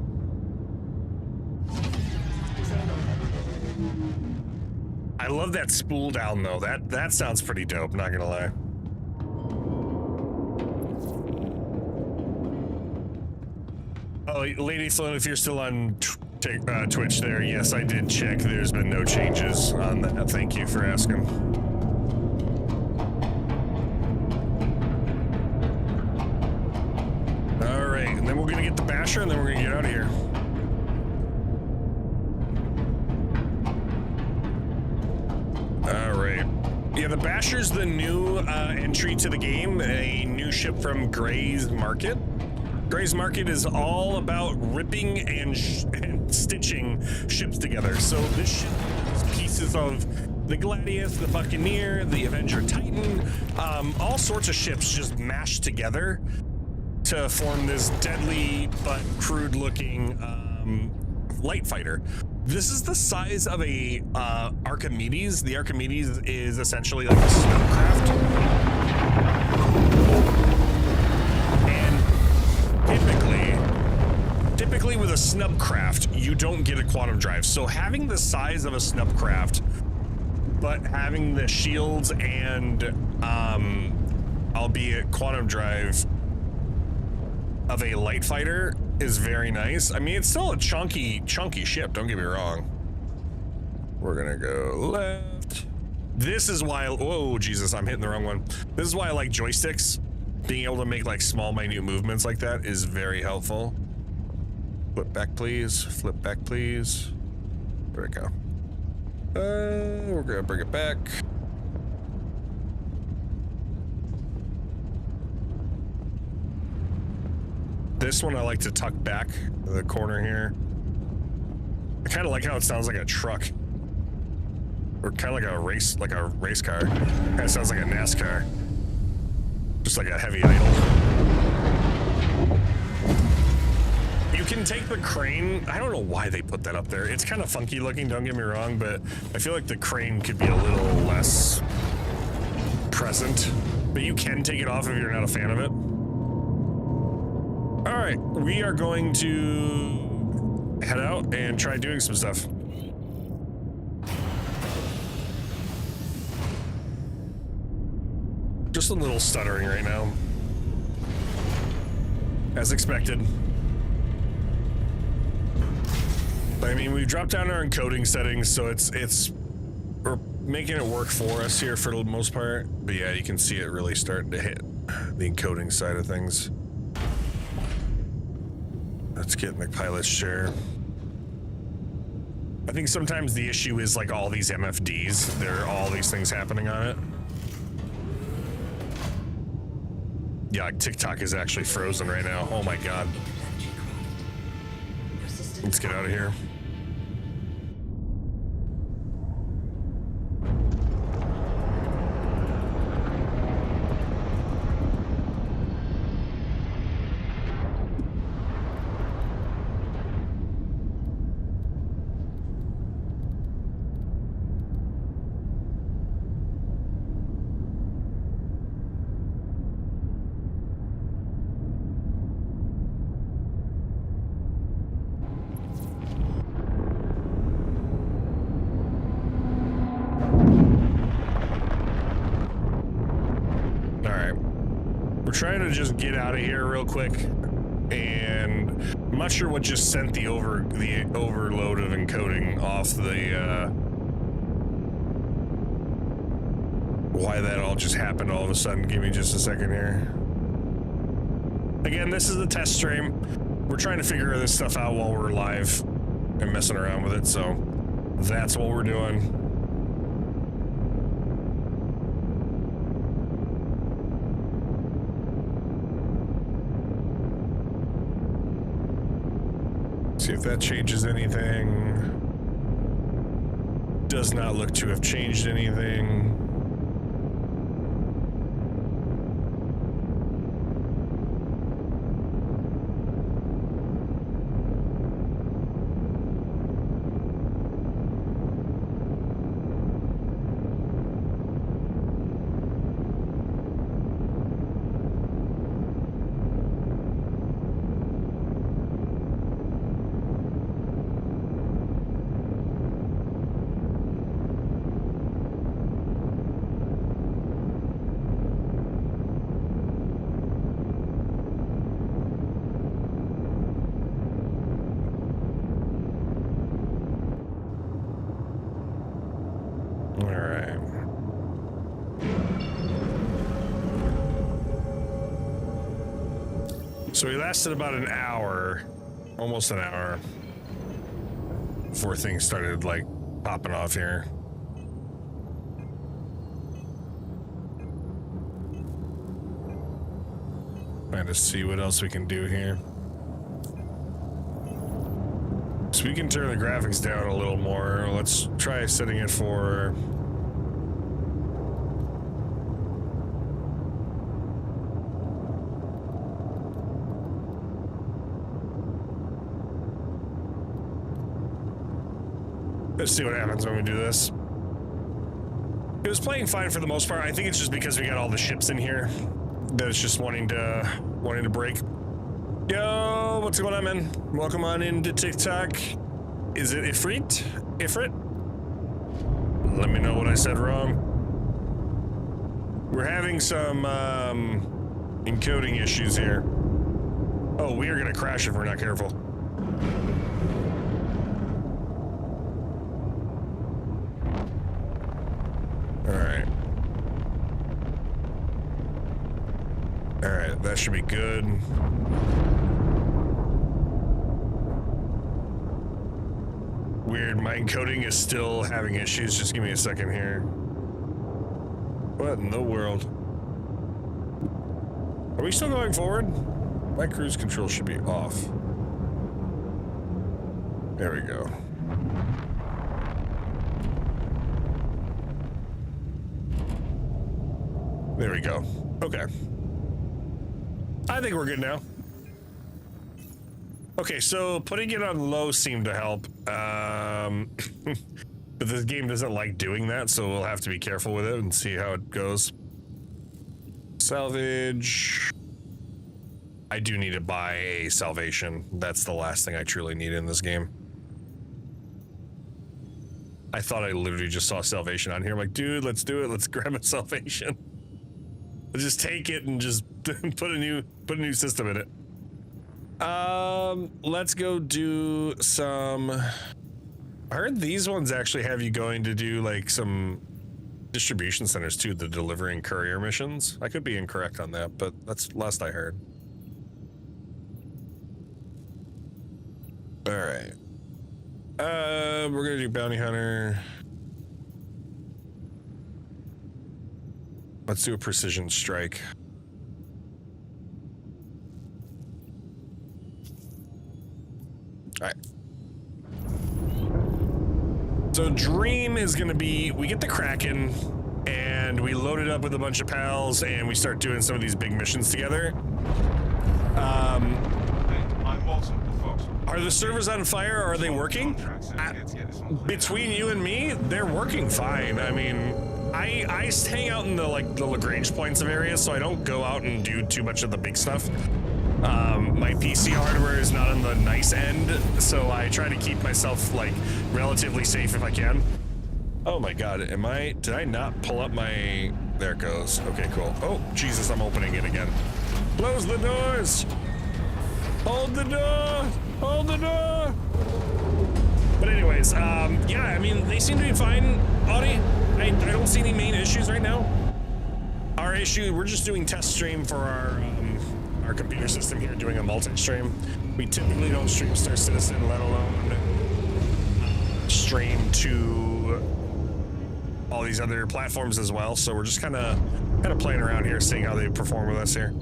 I love that spool down though. That sounds pretty dope, not gonna lie. Oh, Lady Sloan, if you're still on Twitch there, yes, I did check. There's been no changes on that. Thank you for asking. All right, and then we're gonna get the Basher, and then we're gonna get out of here. All right. Yeah, the Basher's the new entry to the game, a new ship from Gray's Market. Gray's Market is all about ripping and stitching ships together. So this ship is pieces of the Gladius, the Buccaneer, the Avenger Titan, all sorts of ships just mashed together to form this deadly but crude-looking light fighter. This is the size of a Archimedes. The Archimedes is essentially like a snowcraft. And typically with a snubcraft, you don't get a quantum drive. So having the size of a snubcraft, but having the shields and albeit quantum drive of a light fighter is very nice. I mean, it's still a chunky ship, don't get me wrong. We're gonna go left. This is why, oh Jesus, I'm hitting the wrong one. This is why I like joysticks. Being able to make like small, minute movements like that is very helpful. Flip back, please. Flip back, please. There we go. We're gonna bring it back. This one I like to tuck back to the corner here. I kind of like how it sounds like a truck. Or kind of like a race car. Kind of sounds like a NASCAR. Just like a heavy idle. You can take the crane. I don't know why they put that up there. It's kind of funky looking, don't get me wrong, but I feel like the crane could be a little less present. But you can take it off if you're not a fan of it. All right, we are going to head out and try doing some stuff. Just a little stuttering right now. As expected. I mean, we've dropped down our encoding settings, so we're making it work for us here for the most part. But yeah, you can see it really starting to hit the encoding side of things. Let's get in the pilot's chair. I think sometimes the issue is like all these MFDs. There are all these things happening on it. Yeah, like TikTok is actually frozen right now. Oh my god. Let's get out of here. Trying to just get out of here real quick, and I'm not sure what just sent the overload of encoding off the why that all just happened all of a sudden. Give me just a second here. Again, this is a test stream. We're trying to figure this stuff out while we're live and messing around with it, so that's what we're doing. See if that changes anything. Does not look to have changed anything. So we lasted about an hour, almost an hour, before things started like popping off here. Trying to see what else we can do here. So we can turn the graphics down a little more. Let's try setting it for... Let's see what happens when we do this. It was playing fine for the most part. I think it's just because we got all the ships in here that it's just wanting to break. Yo, what's going on, man? Welcome on into TikTok. Is it Ifrit? Ifrit? Let me know what I said wrong. We're having some encoding issues here. Oh, we are gonna crash if we're not careful. Alright, that should be good. Weird, my encoding is still having issues. Just give me a second here. What in the world? Are we still going forward? My cruise control should be off. There we go. There we go. Okay. I think we're good now. Okay, so putting it on low seemed to help. But this game doesn't like doing that, so we'll have to be careful with it and see how it goes. Salvage. I do need to buy a salvation. That's the last thing I truly need in this game. I thought I literally just saw salvation on here. I'm like, dude, let's do it. Let's grab a salvation. Let's just take it and just put a new system in it. Let's go do some. I heard these ones actually have you going to do like some distribution centers too, the delivering courier missions. I could be incorrect on that, but that's last I heard. All right. We're gonna do bounty hunter. Let's do a precision strike. All right. So dream is gonna be, we get the Kraken and we load it up with a bunch of pals and we start doing some of these big missions together. I'm Walton, folks. Are the servers on fire? Or are they working? Between you and me, they're working fine. I mean, I hang out in the Lagrange points of areas, so I don't go out and do too much of the big stuff. My PC hardware is not on the nice end, so I try to keep myself like relatively safe if I can. Oh my god, did I not pull up my, there it goes. Okay, cool. Oh, Jesus, I'm opening it again. Close the doors! Hold the door! Hold the door! But anyways, yeah, I mean, they seem to be fine, Audie. I don't see any main issues right now. Our issue, we're just doing test stream for our computer system here, doing a multi-stream. We typically don't stream Star Citizen, let alone stream to all these other platforms as well. So we're just kind of playing around here, seeing how they perform with us here.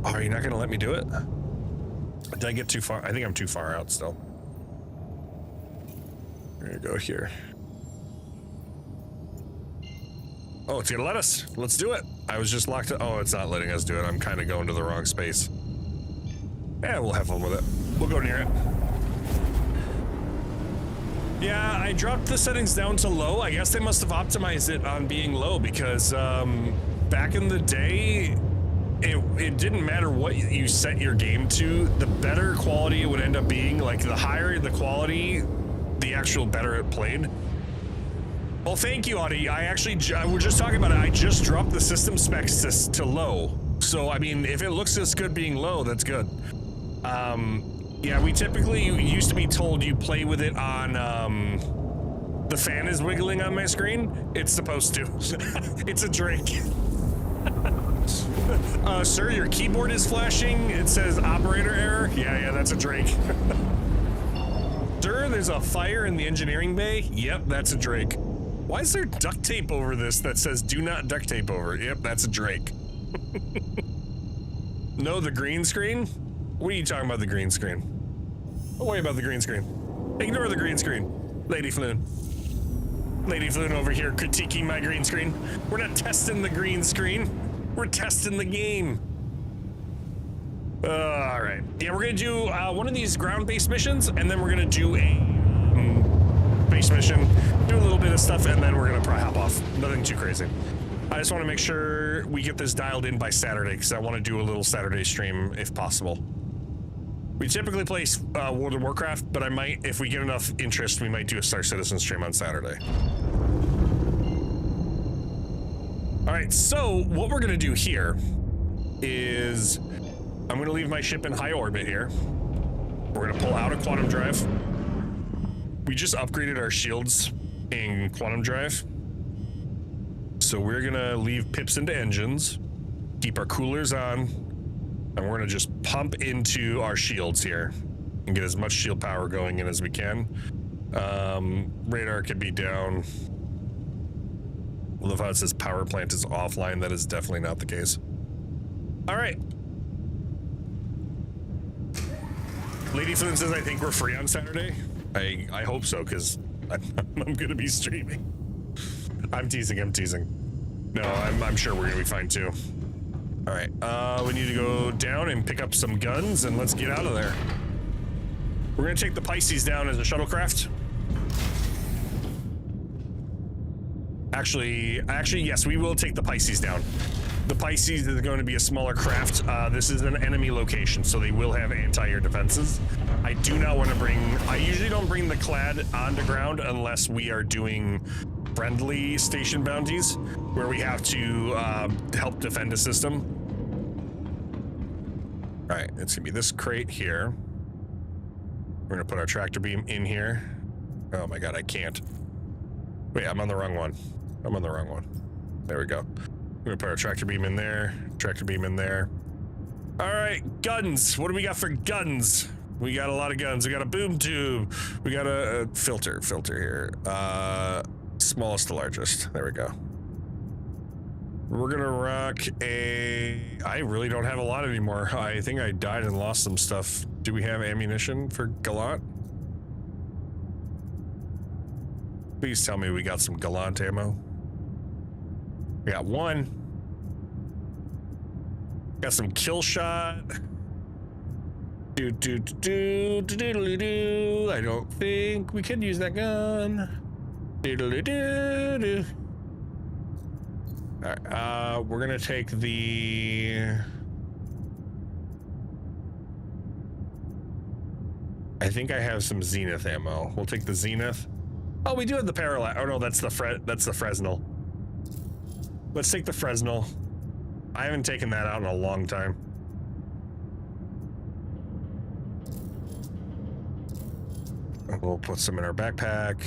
Oh, are you not gonna let me do it? Did I get too far? I think I'm too far out still. We're gonna go here. Oh, it's gonna let us. Let's do it. I was just locked. Oh, it's not letting us do it. I'm kind of going to the wrong space. Yeah, we'll have fun with it. We'll go near it. Yeah, I dropped the settings down to low. I guess they must have optimized it on being low because back in the day, it didn't matter what you set your game to. The better quality it would end up being. Like the higher the quality, the actual better it played. Well, thank you, Audie. We're just talking about it. I just dropped the system specs to low. So, I mean, if it looks this good being low, that's good. Yeah, we typically used to be told you play with it on, the fan is wiggling on my screen. It's supposed to. It's a drink. Sir, your keyboard is flashing. It says operator error. Yeah, that's a Drake. Sir, there's a fire in the engineering bay. Yep, that's a Drake. Why is there duct tape over this that says do not duct tape over? Yep, that's a Drake. No, the green screen? What are you talking about, the green screen? Don't worry about the green screen. Ignore the green screen. Lady Floon. Lady Floon over here critiquing my green screen. We're not testing the green screen. We're testing the game. All right. Yeah, we're gonna do one of these ground-based missions, and then we're gonna do a base mission, do a little bit of stuff, and then we're gonna probably hop off. Nothing too crazy. I just want to make sure we get this dialed in by Saturday, because I want to do a little Saturday stream if possible. We typically play World of Warcraft, but I might, if we get enough interest, we might do a Star Citizen stream on Saturday. All right, so what we're gonna do here is I'm gonna leave my ship in high orbit here. We're gonna pull out a quantum drive. We just upgraded our shields in quantum drive. So we're gonna leave pips into engines, keep our coolers on, and we're gonna just pump into our shields here and get as much shield power going in as we can. Radar could be down. I love how it says power plant is offline. That is definitely not the case. All right. Lady Flynn says, I think we're free on Saturday. I hope so, because I'm gonna be streaming. I'm teasing. No, I'm sure we're gonna be fine too. All right, we need to go down and pick up some guns, and let's get out of there. We're gonna take the Pisces down as a shuttlecraft. Actually, yes, we will take the Pisces down. The Pisces is going to be a smaller craft. This is an enemy location, so they will have anti-air defenses. I do not want to bring... I usually don't bring the Clad onto ground unless we are doing friendly station bounties, where we have to help defend a system. All right, it's going to be this crate here. We're going to put our tractor beam in here. Oh my god, I can't. Wait, I'm on the wrong one. There we go. We're gonna put our tractor beam in there. All right, guns. What do we got for guns? We got a lot of guns. We got a boom tube. We got a filter here. Smallest to largest. There we go. We're gonna rock a... I really don't have a lot anymore. I think I died and lost some stuff. Do we have ammunition for Gallant? Please tell me we got some Gallant ammo. We got one. Got some kill shot. I don't think we can use that gun. Alright, we're gonna take the... I think I have some Zenith ammo. We'll take the Zenith. Oh, we do have the Parallax. Oh no, that's the Fresnel. Let's take the Fresnel. I haven't taken that out in a long time. We'll put some in our backpack.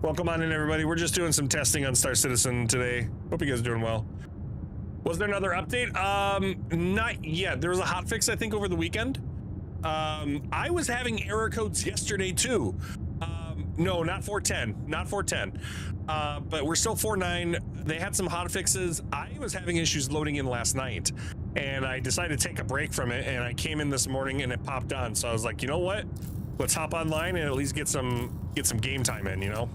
Welcome on in, everybody. We're just doing some testing on Star Citizen today. Hope you guys are doing well. Was there another update? Not yet. There was a hotfix, I think, over the weekend. I was having error codes yesterday too. No, not 410, not 410. But we're still 4.9. They had some hot fixes. I was having issues loading in last night, and I decided to take a break from it, and I came in this morning and it popped on. So I was like, you know what? Let's hop online and at least get some game time in, you know?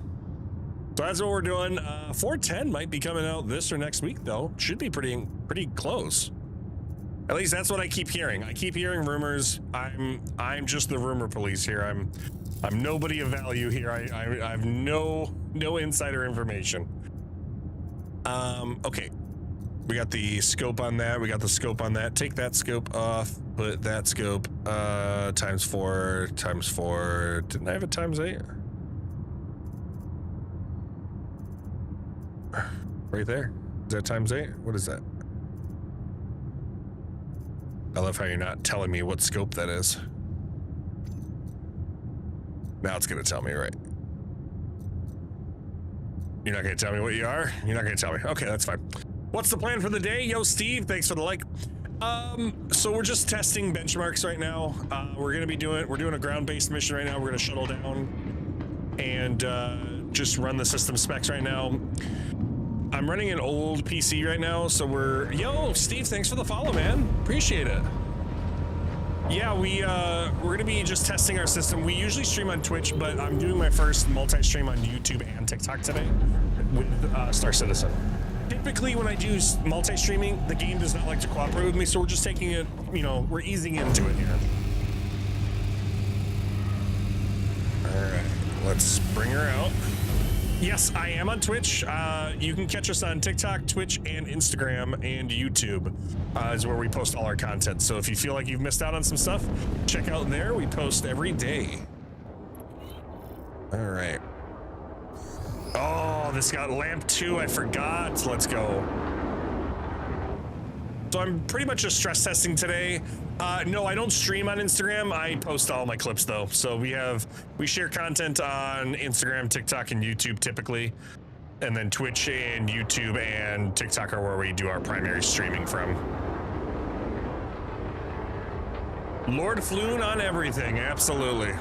So that's what we're doing. 410 might be coming out this or next week though. Should be pretty close. At least that's what I keep hearing. I keep hearing rumors. I'm just the rumor police here. I'm nobody of value here. I have no insider information. Okay. We got the scope on that. Take that scope off. Put that scope times 4. Didn't I have it times 8? Right there. Is that times 8? What is that? I love how you're not telling me what scope that is. Now it's gonna tell me, right? You're not gonna tell me what you are? You're not gonna tell me. Okay, that's fine. What's the plan for the day? Yo, Steve, thanks for the like. So we're just testing benchmarks right now. We're doing a ground-based mission right now. We're gonna shuttle down and just run the system specs right now. I'm running an old PC right now, so yo, Steve, thanks for the follow, man. Appreciate it. Yeah, we're gonna be just testing our system. We usually stream on Twitch, but I'm doing my first multi-stream on YouTube and TikTok today with Star Citizen. Typically, when I do multi-streaming, the game does not like to cooperate with me, so we're just taking it, you know, we're easing into it here. All right, let's bring her out. Yes, I am on Twitch. You can catch us on TikTok, Twitch, and Instagram, and YouTube is where we post all our content. So if you feel like you've missed out on some stuff, check out there. We post every day. All right. Oh, this got lamp 2. I forgot. Let's go. So I'm pretty much just stress testing today. No, I don't stream on Instagram. I post all my clips though. So we share content on Instagram, TikTok, and YouTube typically. And then Twitch and YouTube and TikTok are where we do our primary streaming from. Lord Floon on everything, absolutely.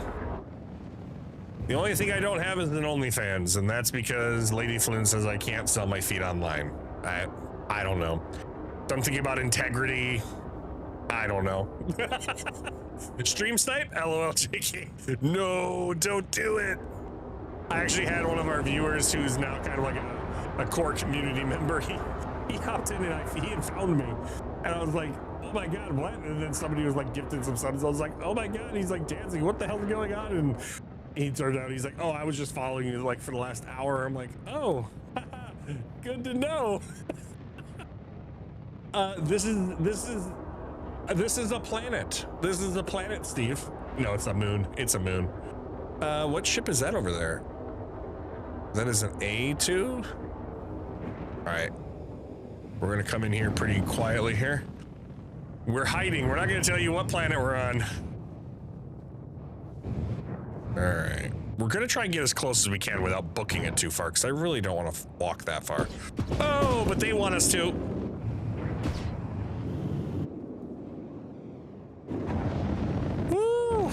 The only thing I don't have is an OnlyFans, and that's because Lady Floon says I can't sell my feet online. I don't know. Something about integrity. I don't know. Stream snipe? LOL, JK. No, don't do it. I actually had one of our viewers who's now kind of like a core community member. He hopped in and he had found me. And I was like, oh my God, what? And then somebody was like gifting some subs. I was like, oh my God. He's like dancing. What the hell's going on? And he turned out, he's like, oh, I was just following you like for the last hour. I'm like, oh, good to know. This is a planet. This is a planet, Steve. No, it's a moon. It's a moon. What ship is that over there? That is an A2? All right. We're gonna come in here pretty quietly here. We're hiding. We're not gonna tell you what planet we're on. All right. We're gonna try and get as close as we can without booking it too far, because I really don't want to walk that far. Oh, but they want us to. Woo!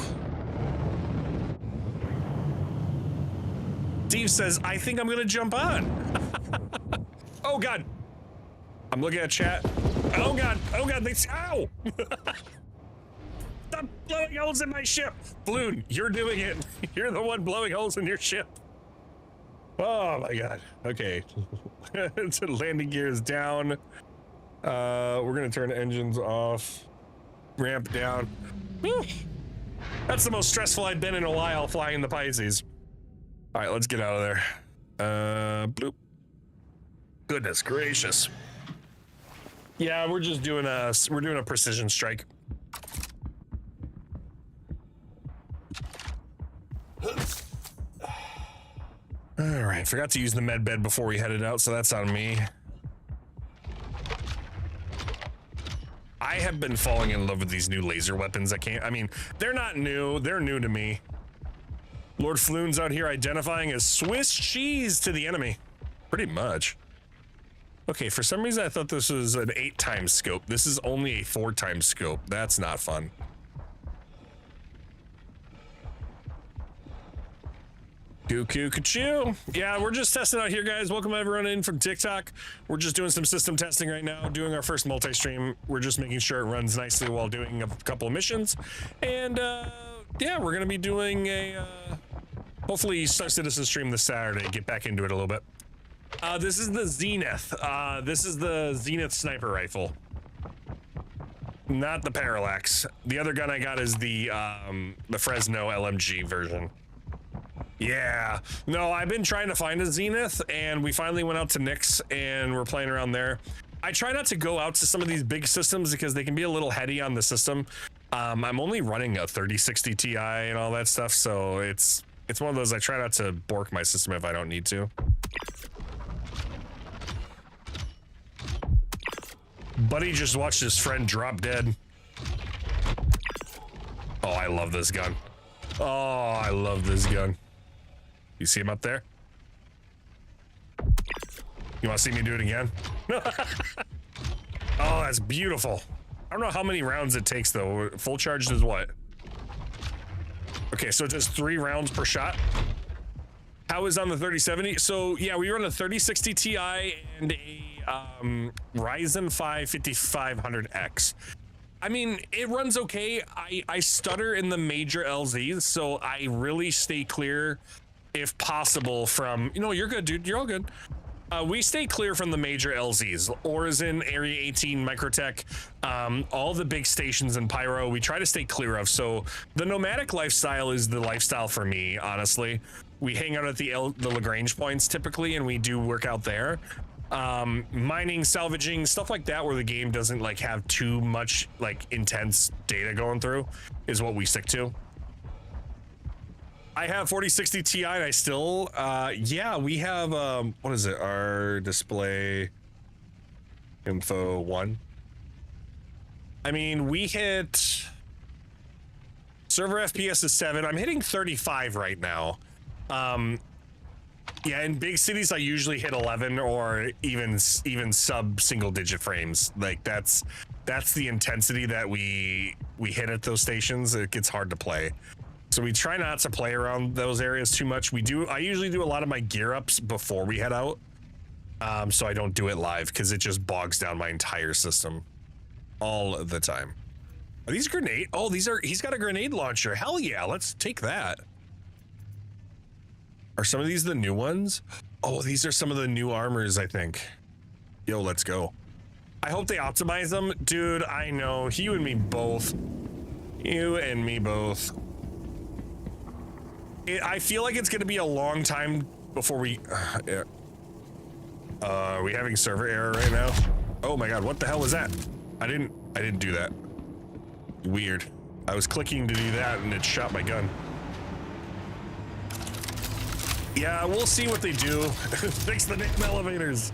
Steve says, I think I'm gonna jump on. Oh God. I'm looking at chat. Oh God, they, ow! Stop blowing holes in my ship. Balloon, you're doing it. You're the one blowing holes in your ship. Oh my God, okay. So landing gear is down. We're gonna turn engines off. Ramp down. Whew. That's the most stressful I've been in a while flying the Pisces. All right, let's get out of there. Bloop. Goodness gracious. Yeah, we're just doing a precision strike. All right, forgot to use the med bed before we headed out, so that's on me. I have been falling in love with these new laser weapons. I mean, they're not new, they're new to me. Lord Floon's out here identifying as Swiss cheese to the enemy. Pretty much. Okay, for some reason I thought this was an 8x scope. This is only a 4x scope. That's not fun. Cuckoo-ca-choo. Yeah, we're just testing out here, guys. Welcome everyone in from TikTok. We're just doing some system testing right now, doing our first multi-stream. We're just making sure it runs nicely while doing a couple of missions. And yeah, we're gonna be doing a hopefully Star Citizen stream this Saturday. Get back into it a little bit. This is the Zenith. This is the Zenith sniper rifle. Not the Parallax. The other gun I got is the Fresno LMG version. Yeah. No, I've been trying to find a Zenith, and we finally went out to Nick's, and we're playing around there. I try not to go out to some of these big systems because they can be a little heady on the system. I'm only running a 3060 Ti and all that stuff, so it's one of those I try not to bork my system if I don't need to. Buddy just watched his friend drop dead. Oh, I love this gun. Oh, I love this gun. You see him up there? You want to see me do it again? Oh, that's beautiful. I don't know how many rounds it takes though. Full charge does what? Okay, so it does 3 rounds per shot. How is on the 3070? So yeah, we run a 3060 Ti and a Ryzen 5 5500X. I mean, it runs okay. I stutter in the major LZs, so I really stay clear, if possible, from, you know, you're good, dude. You're all good. We stay clear from the major LZs, Origin, Area 18, Microtech, all the big stations in Pyro, we try to stay clear of. So the nomadic lifestyle is the lifestyle for me, honestly. We hang out at the Lagrange points typically, and we do work out there. Mining, salvaging, stuff like that, where the game doesn't like have too much like intense data going through, is what we stick to. I have 4060 Ti and I still, yeah, we have, what is it? Our display info 1. I mean, we hit server FPS is 7. I'm hitting 35 right now. Yeah, in big cities, I usually hit 11 or even sub single digit frames. Like that's the intensity that we hit at those stations. It gets hard to play. So we try not to play around those areas too much. I usually do a lot of my gear ups before we head out. So I don't do it live because it just bogs down my entire system all the time. Are these grenade? Oh, he's got a grenade launcher. Hell yeah, let's take that. Are some of these the new ones? Oh, these are some of the new armors, I think. Yo, let's go. I hope they optimize them. Dude, I know. You and me both. You and me both. I feel like it's going to be a long time before we... are we having server error right now? Oh my god, what the hell was that? I didn't do that. Weird. I was clicking to do that and it shot my gun. Yeah, we'll see what they do. Fix the damn elevators.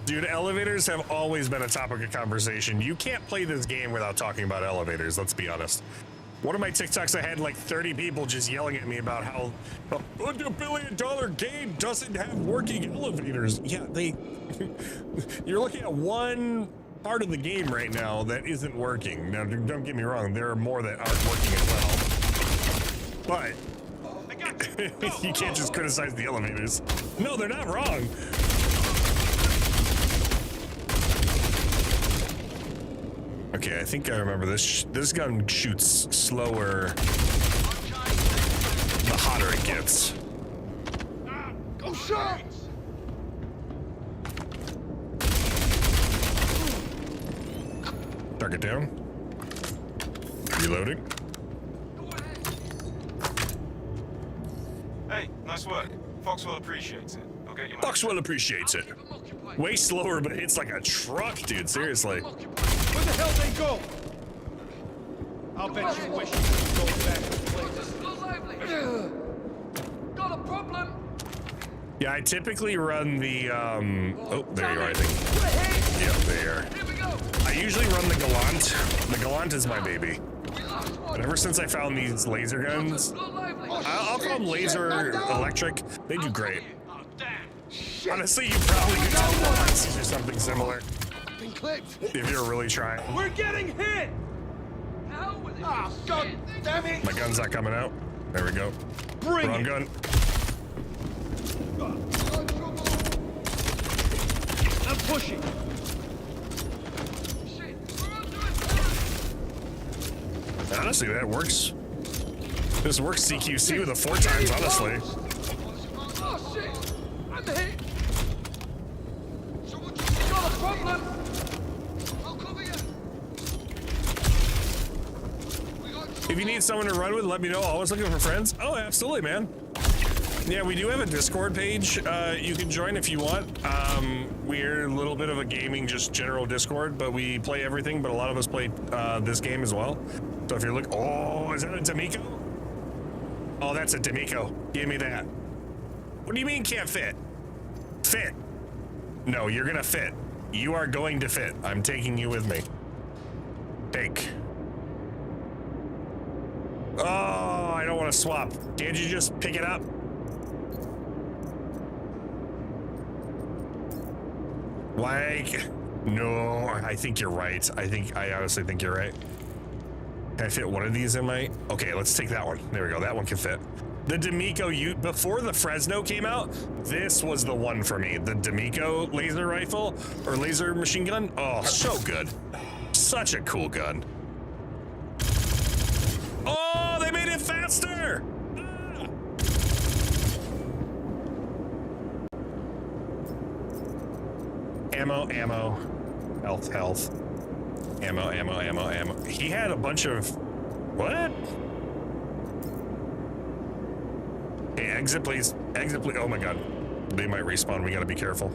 Dude, elevators have always been a topic of conversation. You can't play this game without talking about elevators, let's be honest. One of my TikToks, I had like 30 people just yelling at me about how a $1 billion game doesn't have working elevators. Yeah, you're looking at one part of the game right now that isn't working. Now, don't get me wrong, there are more that aren't working as well. But you can't just criticize the elevators. No, they're not wrong. Okay, I think I remember this. This gun shoots slower the hotter it gets. Go shot! Target down. Reloading. Hey, nice work. Foxwell appreciates it. I'll get you. Foxwell appreciates it. Way slower, but it's like a truck, dude. Seriously. Where the hell they go? I'll bet you wish you could go back to places. Got a problem? Yeah, I typically run the oh, there you are, I think. Yeah, there. Here we go. I usually run the Gallant. The Gallant is my baby. And ever since I found these laser guns, I'll call them laser electric. They do great. Oh, damn. Honestly, you probably could tell Nazis or something similar Been clipped. if you're really trying. We're getting hit! Hell with it. Ah, god damn it! My gun's not coming out. There we go. Bring Wrong it! gun. I'm pushing. Shit, we're under attack. Honestly, that works. This works CQC with a 4 times, honestly. Oh shit, I'm hit. Got a problem? I'll cover you. If you need someone to run with, let me know. Always looking for friends. Oh, absolutely, man. Yeah, we do have a Discord page. You can join if you want. We're a little bit of a gaming, just general Discord, but we play everything, but a lot of us play this game as well. So if you're looking, oh, is that a D'Amico? Oh, that's a D'Amico. Give me that. What do you mean can't fit? Fit. No, you're gonna fit. You are going to fit. I'm taking you with me. Take. Oh, I don't want to swap. Can't you just pick it up? Like, no, I think you're right. I honestly think you're right. Can I fit one of these in my... Okay, let's take that one. There we go. That one can fit. The D'Amico, before the Fresno came out, this was the one for me. The D'Amico laser rifle or laser machine gun. Oh, so good. Such a cool gun. Oh, they made it faster. Ah. Ammo, ammo, health, health. Ammo, ammo, ammo, ammo. He had a bunch of... What? Hey, exit, please. Exit, please. Oh my god. They might respawn. We gotta be careful.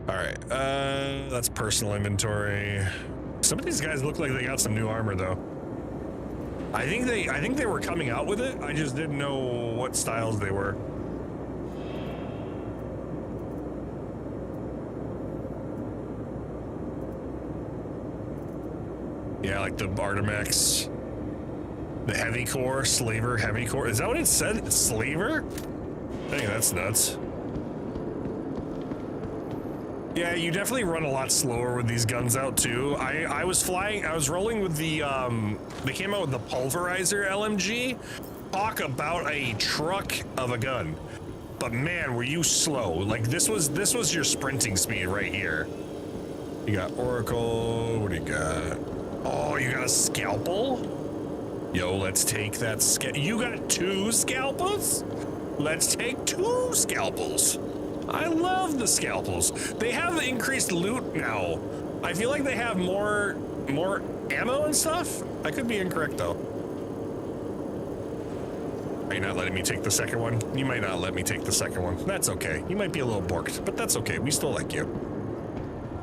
Alright, that's personal inventory. Some of these guys look like they got some new armor, though. I think they were coming out with it. I just didn't know what styles they were. Yeah, like the Artemex, the heavy core, slaver heavy core. Is that what it said? Slaver? Dang, that's nuts. Yeah, you definitely run a lot slower with these guns out too. I was rolling with the, they came out with the pulverizer LMG. Talk about a truck of a gun. But man, were you slow. Like this was your sprinting speed right here. You got Oracle, what do you got? Oh, you got a scalpel? Yo, let's take that you got 2 scalpels? Let's take 2 scalpels. I love the scalpels. They have increased loot now. I feel like they have more ammo and stuff. I could be incorrect though. Are you not letting me take the second one? You might not let me take the second one. That's okay. You might be a little borked, but that's okay. We still like you.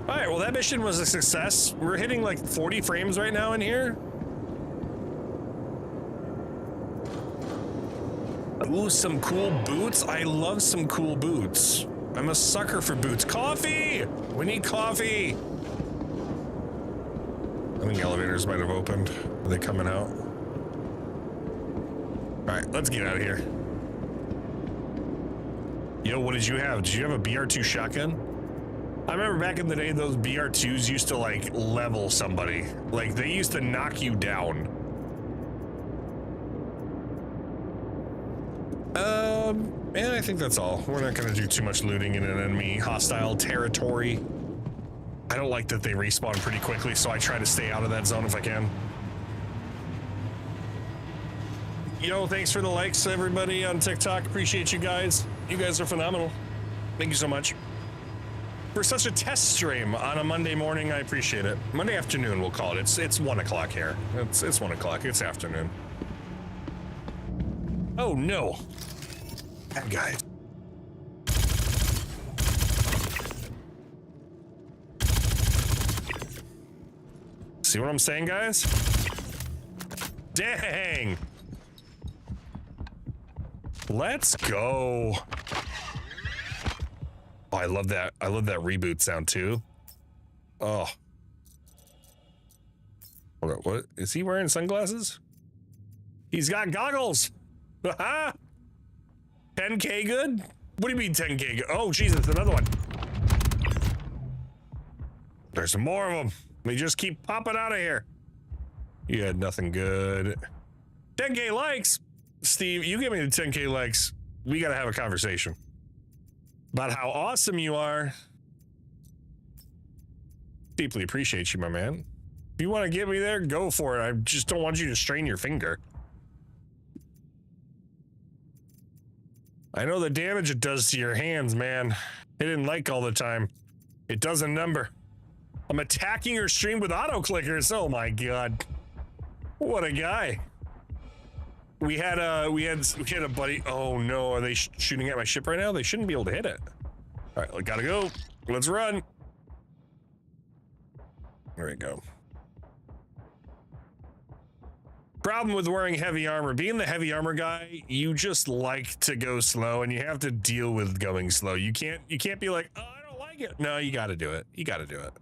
All right, well, that mission was a success. We're hitting like 40 frames right now in here. Ooh, some cool boots. I love some cool boots. I'm a sucker for boots. Coffee! We need coffee. I think elevators might have opened. Are they coming out? All right, let's get out of here. Yo, what did you have? Did you have a BR2 shotgun? I remember back in the day, those BR2s used to like level somebody. Like they used to knock you down. And I think that's all. We're not gonna do too much looting in an enemy hostile territory. I don't like that they respawn pretty quickly, so I try to stay out of that zone if I can. Yo, thanks for the likes, everybody on TikTok. Appreciate you guys. You guys are phenomenal. Thank you so much. For such a test stream on a Monday morning, I appreciate it. Monday afternoon, we'll call it. It's 1 o'clock here. It's 1 o'clock. It's afternoon. Oh no. Bad guy. See what I'm saying, guys? Dang. Let's go. Oh, I love that. I love that reboot sound too. Oh. Hold on, what? Is he wearing sunglasses? He's got goggles. Haha. 10K good? What do you mean 10K good? Oh, Jesus, another one. There's some more of them. They just keep popping out of here. You had nothing good. 10K likes. Steve, you give me the 10K likes. We got to have a conversation about how awesome you are. Deeply appreciate you, my man. If you want to get me there, go for it. I just don't want you to strain your finger. I know the damage it does to your hands, man. Hitting like all the time. It does a number. I'm attacking your stream with auto clickers. Oh my god. What a guy. We had a buddy. Oh no, are they shooting at my ship right now? They shouldn't be able to hit it. All right, gotta go. Let's run. There we go. Problem with wearing heavy armor, being the heavy armor guy, you just like to go slow and you have to deal with going slow. You can't be like, oh, I don't like it. No, you gotta do it. You gotta do it.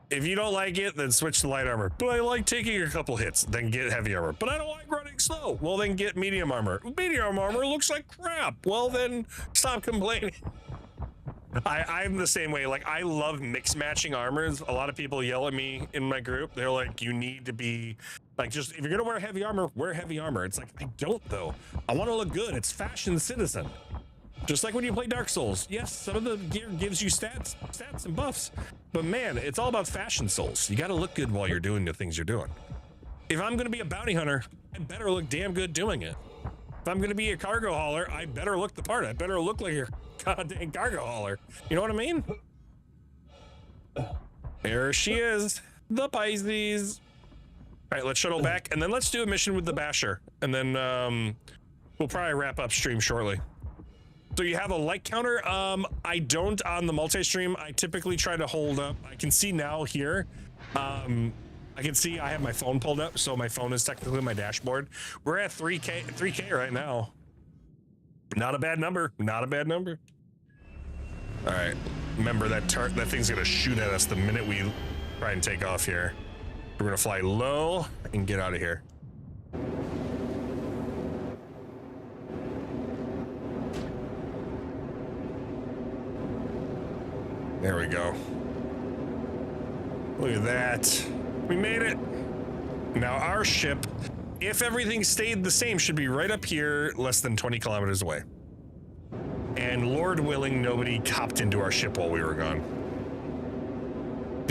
If you don't like it, then switch to light armor. But I like taking a couple hits, then get heavy armor. But I don't like running slow. Well, then get medium armor. Medium armor looks like crap. Well, then stop complaining. I'm the same way. Like, I love mix matching armors. A lot of people yell at me in my group. They're like, you need to be like, just if you're gonna wear heavy armor, wear heavy armor. It's like, I don't though. I want to look good. It's fashion citizen. Just like when you play Dark Souls. Yes, some of the gear gives you stats and buffs, but man, it's all about fashion souls. You got to look good while you're doing the things you're doing. If I'm gonna be a bounty hunter, I better look damn good doing it. If I'm gonna be a cargo hauler, I better look the part. I better look like a goddamn cargo hauler. You know what I mean? There she is, the Pisces. All right, let's shuttle back, and then let's do a mission with the Basher, and then we'll probably wrap up stream shortly. So you have a light counter. I don't on the multi-stream. I typically try to hold up. I can see now here. I can see I have my phone pulled up, so my phone is technically my dashboard. We're at 3K right now. Not a bad number. Not a bad number. All right. Remember that thing's gonna shoot at us the minute we try and take off here. We're gonna fly low and get out of here. There we go. Look at that. We made it. Now our ship, if everything stayed the same, should be right up here, less than 20 kilometers away. And Lord willing, nobody hopped into our ship while we were gone.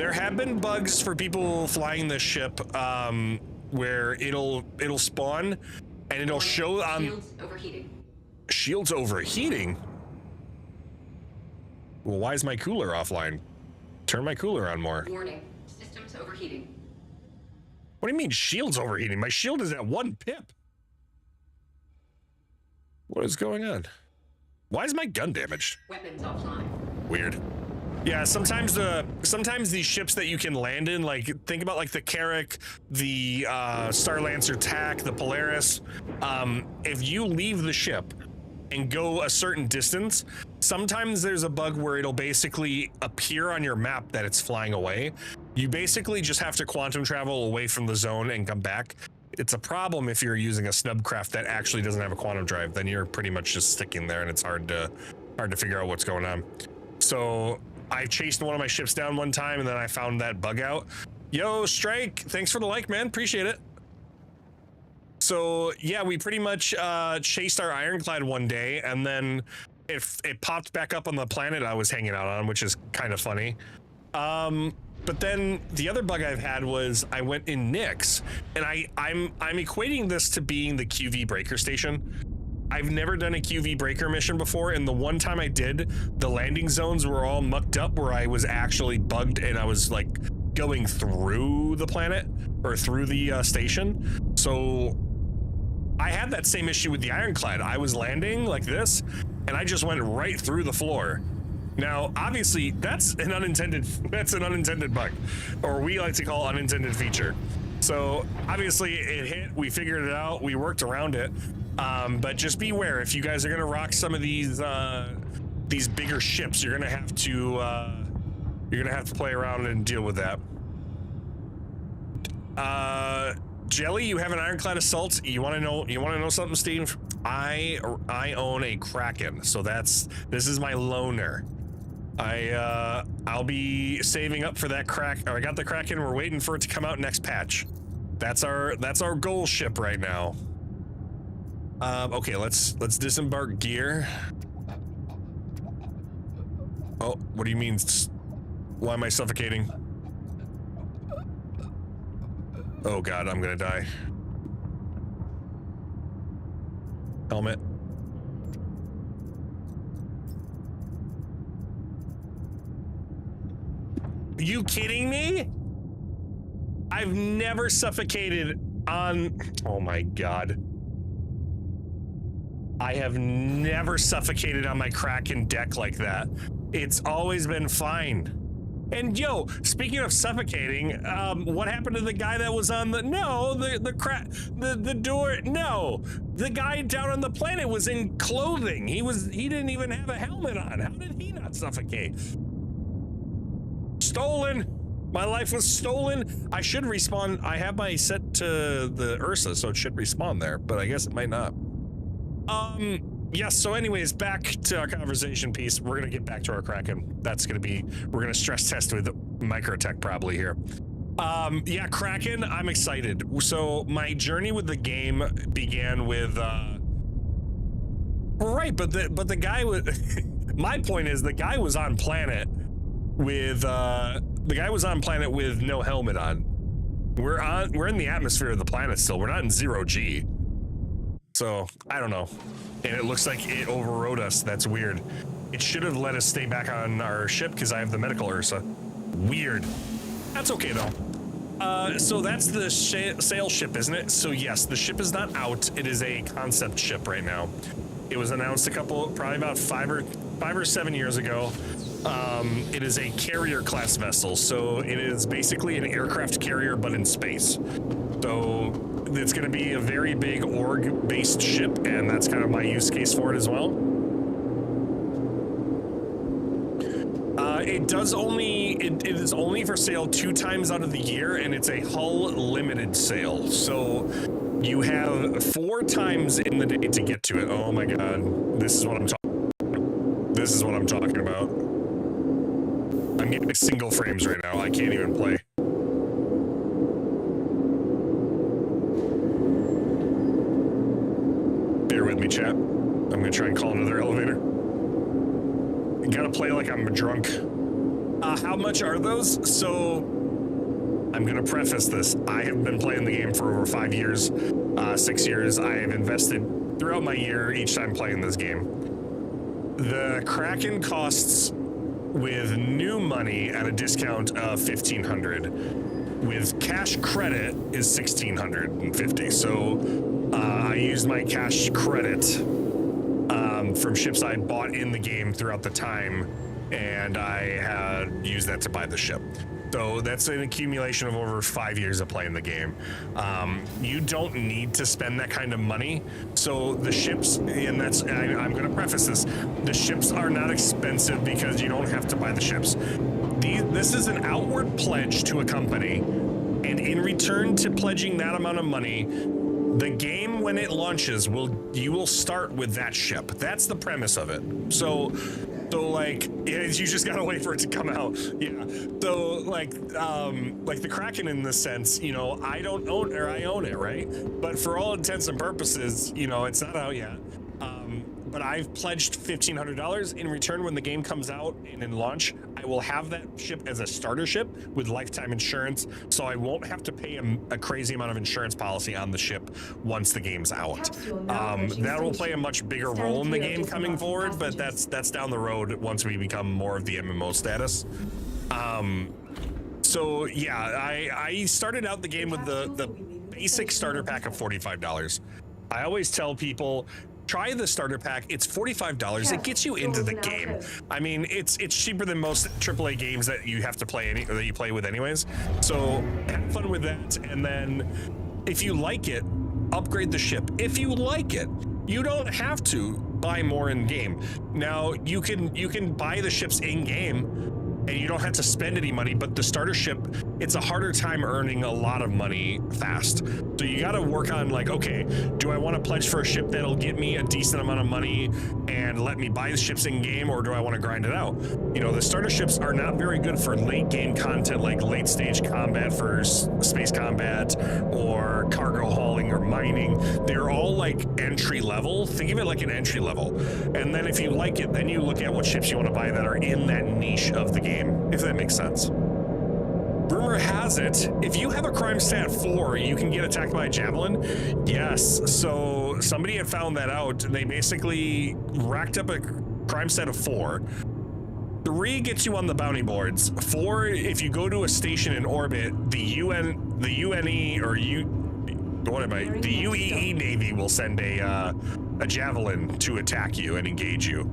There have been bugs for people flying this ship where it'll spawn and it'll show on Shields overheating. shields overheating. Well, why is my cooler offline? Turn my cooler on more. Warning. Systems overheating. What do you mean shields overheating? My shield is at 1 pip. What is going on? Why is my gun damaged? Weapons offline. Weird. Yeah, sometimes these ships that you can land in, like think about like the Carrack, the Star Lancer TAC, the Polaris. If you leave the ship and go a certain distance, sometimes there's a bug where it'll basically appear on your map that it's flying away. You basically just have to quantum travel away from the zone and come back. It's a problem if you're using a snubcraft that actually doesn't have a quantum drive. Then you're pretty much just sticking there, and it's hard to figure out what's going on. So I chased one of my ships down one time, and then I found that bug out. Yo, Strike, thanks for the like, man. Appreciate it. So yeah, we pretty much chased our ironclad one day, and then it popped back up on the planet I was hanging out on, which is kind of funny. But then the other bug I've had was I went in Nyx, and I'm equating this to being the QV breaker station. I've never done a QV breaker mission before, and the one time I did, the landing zones were all mucked up where I was actually bugged, and I was like going through the planet or through the station. So I had that same issue with the ironclad. I was landing like this, and I just went right through the floor. Now, obviously, that's an unintended bug, or we like to call unintended feature. So obviously it hit, we figured it out, we worked around it. But just beware, if you guys are gonna rock some of these bigger ships, you're gonna have to play around and deal with that. Jelly, you have an ironclad assault. You want to know something, Steve? I own a Kraken, so this is my loaner. I'll be saving up for that I got the Kraken. We're waiting for it to come out next patch. That's our goal ship right now. Okay, let's disembark gear. Oh, what do you mean? Why am I suffocating? Oh God, I'm gonna die. Helmet. Are you kidding me? I've never suffocated on... Oh my God. I have never suffocated on my Kraken deck like that. It's always been fine. And yo, speaking of suffocating, what happened to the guy that was on the door? No, the guy down on the planet was in clothing. He didn't even have a helmet on. How did he not suffocate? Stolen. My life was stolen. I should respawn. I have my set to the Ursa, so it should respawn there, but I guess it might not. Yes, so anyways, back to our conversation piece. We're gonna get back to our Kraken. We're gonna stress test with Microtech probably here. Yeah, Kraken, I'm excited. So my journey with the game began with, right, but the guy was, my point is the guy was on planet with, no helmet on. We're in the atmosphere of the planet still. We're not in 0G. So, I don't know. And it looks like it overrode us. That's weird. It should have let us stay back on our ship because I have the medical Ursa. Weird. That's okay though. So that's the sail ship, isn't it? So yes, the ship is not out. It is a concept ship right now. It was announced probably about 5 or 7 years ago. It is a carrier class vessel. So it is basically an aircraft carrier, but in space. So it's going to be a very big org-based ship, and that's kind of my use case for it as well. It is only for sale 2 times out of the year, and it's a hull limited sale. So you have 4 times in the day to get to it. Oh my God, this is what I'm talking about. I'm getting single frames right now. I can't even play. Bear with me, chat. I'm gonna try and call another elevator. You gotta play like I'm drunk. How much are those? So I'm gonna preface this. I have been playing the game for over 5 years, 6 years. I have invested throughout my year each time playing this game. The Kraken costs with new money at a discount of $1,500. With cash credit is $1,650. So I used my cash credit from ships I bought in the game throughout the time, and I had used that to buy the ship. So that's an accumulation of over 5 years of playing the game. You don't need to spend that kind of money. So the ships, and I'm going to preface this, the ships are not expensive because you don't have to buy the ships. This is an outward pledge to a company, and in return to pledging that amount of money, the game, when it launches, you will start with that ship. That's the premise of it. So like, you just gotta wait for it to come out. Yeah. So like the Kraken in this sense, you know, I don't own, or I own it, right? But for all intents and purposes, you know, it's not out yet. But I've pledged $1,500 in return. When the game comes out and in launch, I will have that ship as a starter ship with lifetime insurance, so I won't have to pay a crazy amount of insurance policy on the ship once the game's out. That will play a much bigger role in the game coming forward, but that's down the road once we become more of the MMO status. So yeah, I started out the game with the basic starter pack of $45. I always tell people, try the starter pack. It's $45. It gets you into the game. I mean, it's cheaper than most AAA games that you have to play that you play with anyways. So have fun with that, and then if you like it, upgrade the ship. If you like it, you don't have to buy more in game. Now you can buy the ships in game, and you don't have to spend any money, but the starter ship, it's a harder time earning a lot of money fast. So you got to work on like, okay, do I want to pledge for a ship that'll get me a decent amount of money and let me buy the ships in game, or do I want to grind it out? You know, the starter ships are not very good for late game content, like late stage combat for space combat or cargo hauling or mining. They're all like entry level. Think of it like an entry level. And then if you like it, then you look at what ships you want to buy that are in that niche of the game, if that makes sense. Rumor has it, if you have a crime stat 4, you can get attacked by a javelin. Yes, so somebody had found that out. They basically racked up a crime stat of 4. 3 gets you on the bounty boards. 4, if you go to a station in orbit, the UEE Navy will send a javelin to attack you and engage you.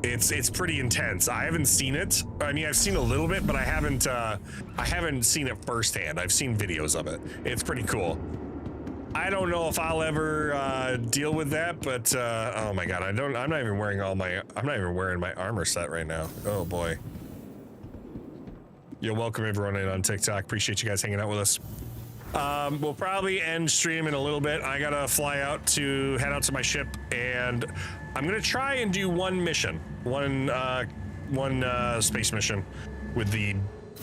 It's pretty intense. I haven't seen it. I mean, I've seen a little bit, but I haven't seen it firsthand. I've seen videos of it. It's pretty cool. I don't know if I'll ever deal with that, but oh my god, I'm not even wearing my armor set right now. Oh boy. Yo, welcome everyone in on TikTok. Appreciate you guys hanging out with us. We'll probably end stream in a little bit. I gotta fly out to head out to my ship, and I'm gonna try and do one mission, one space mission with the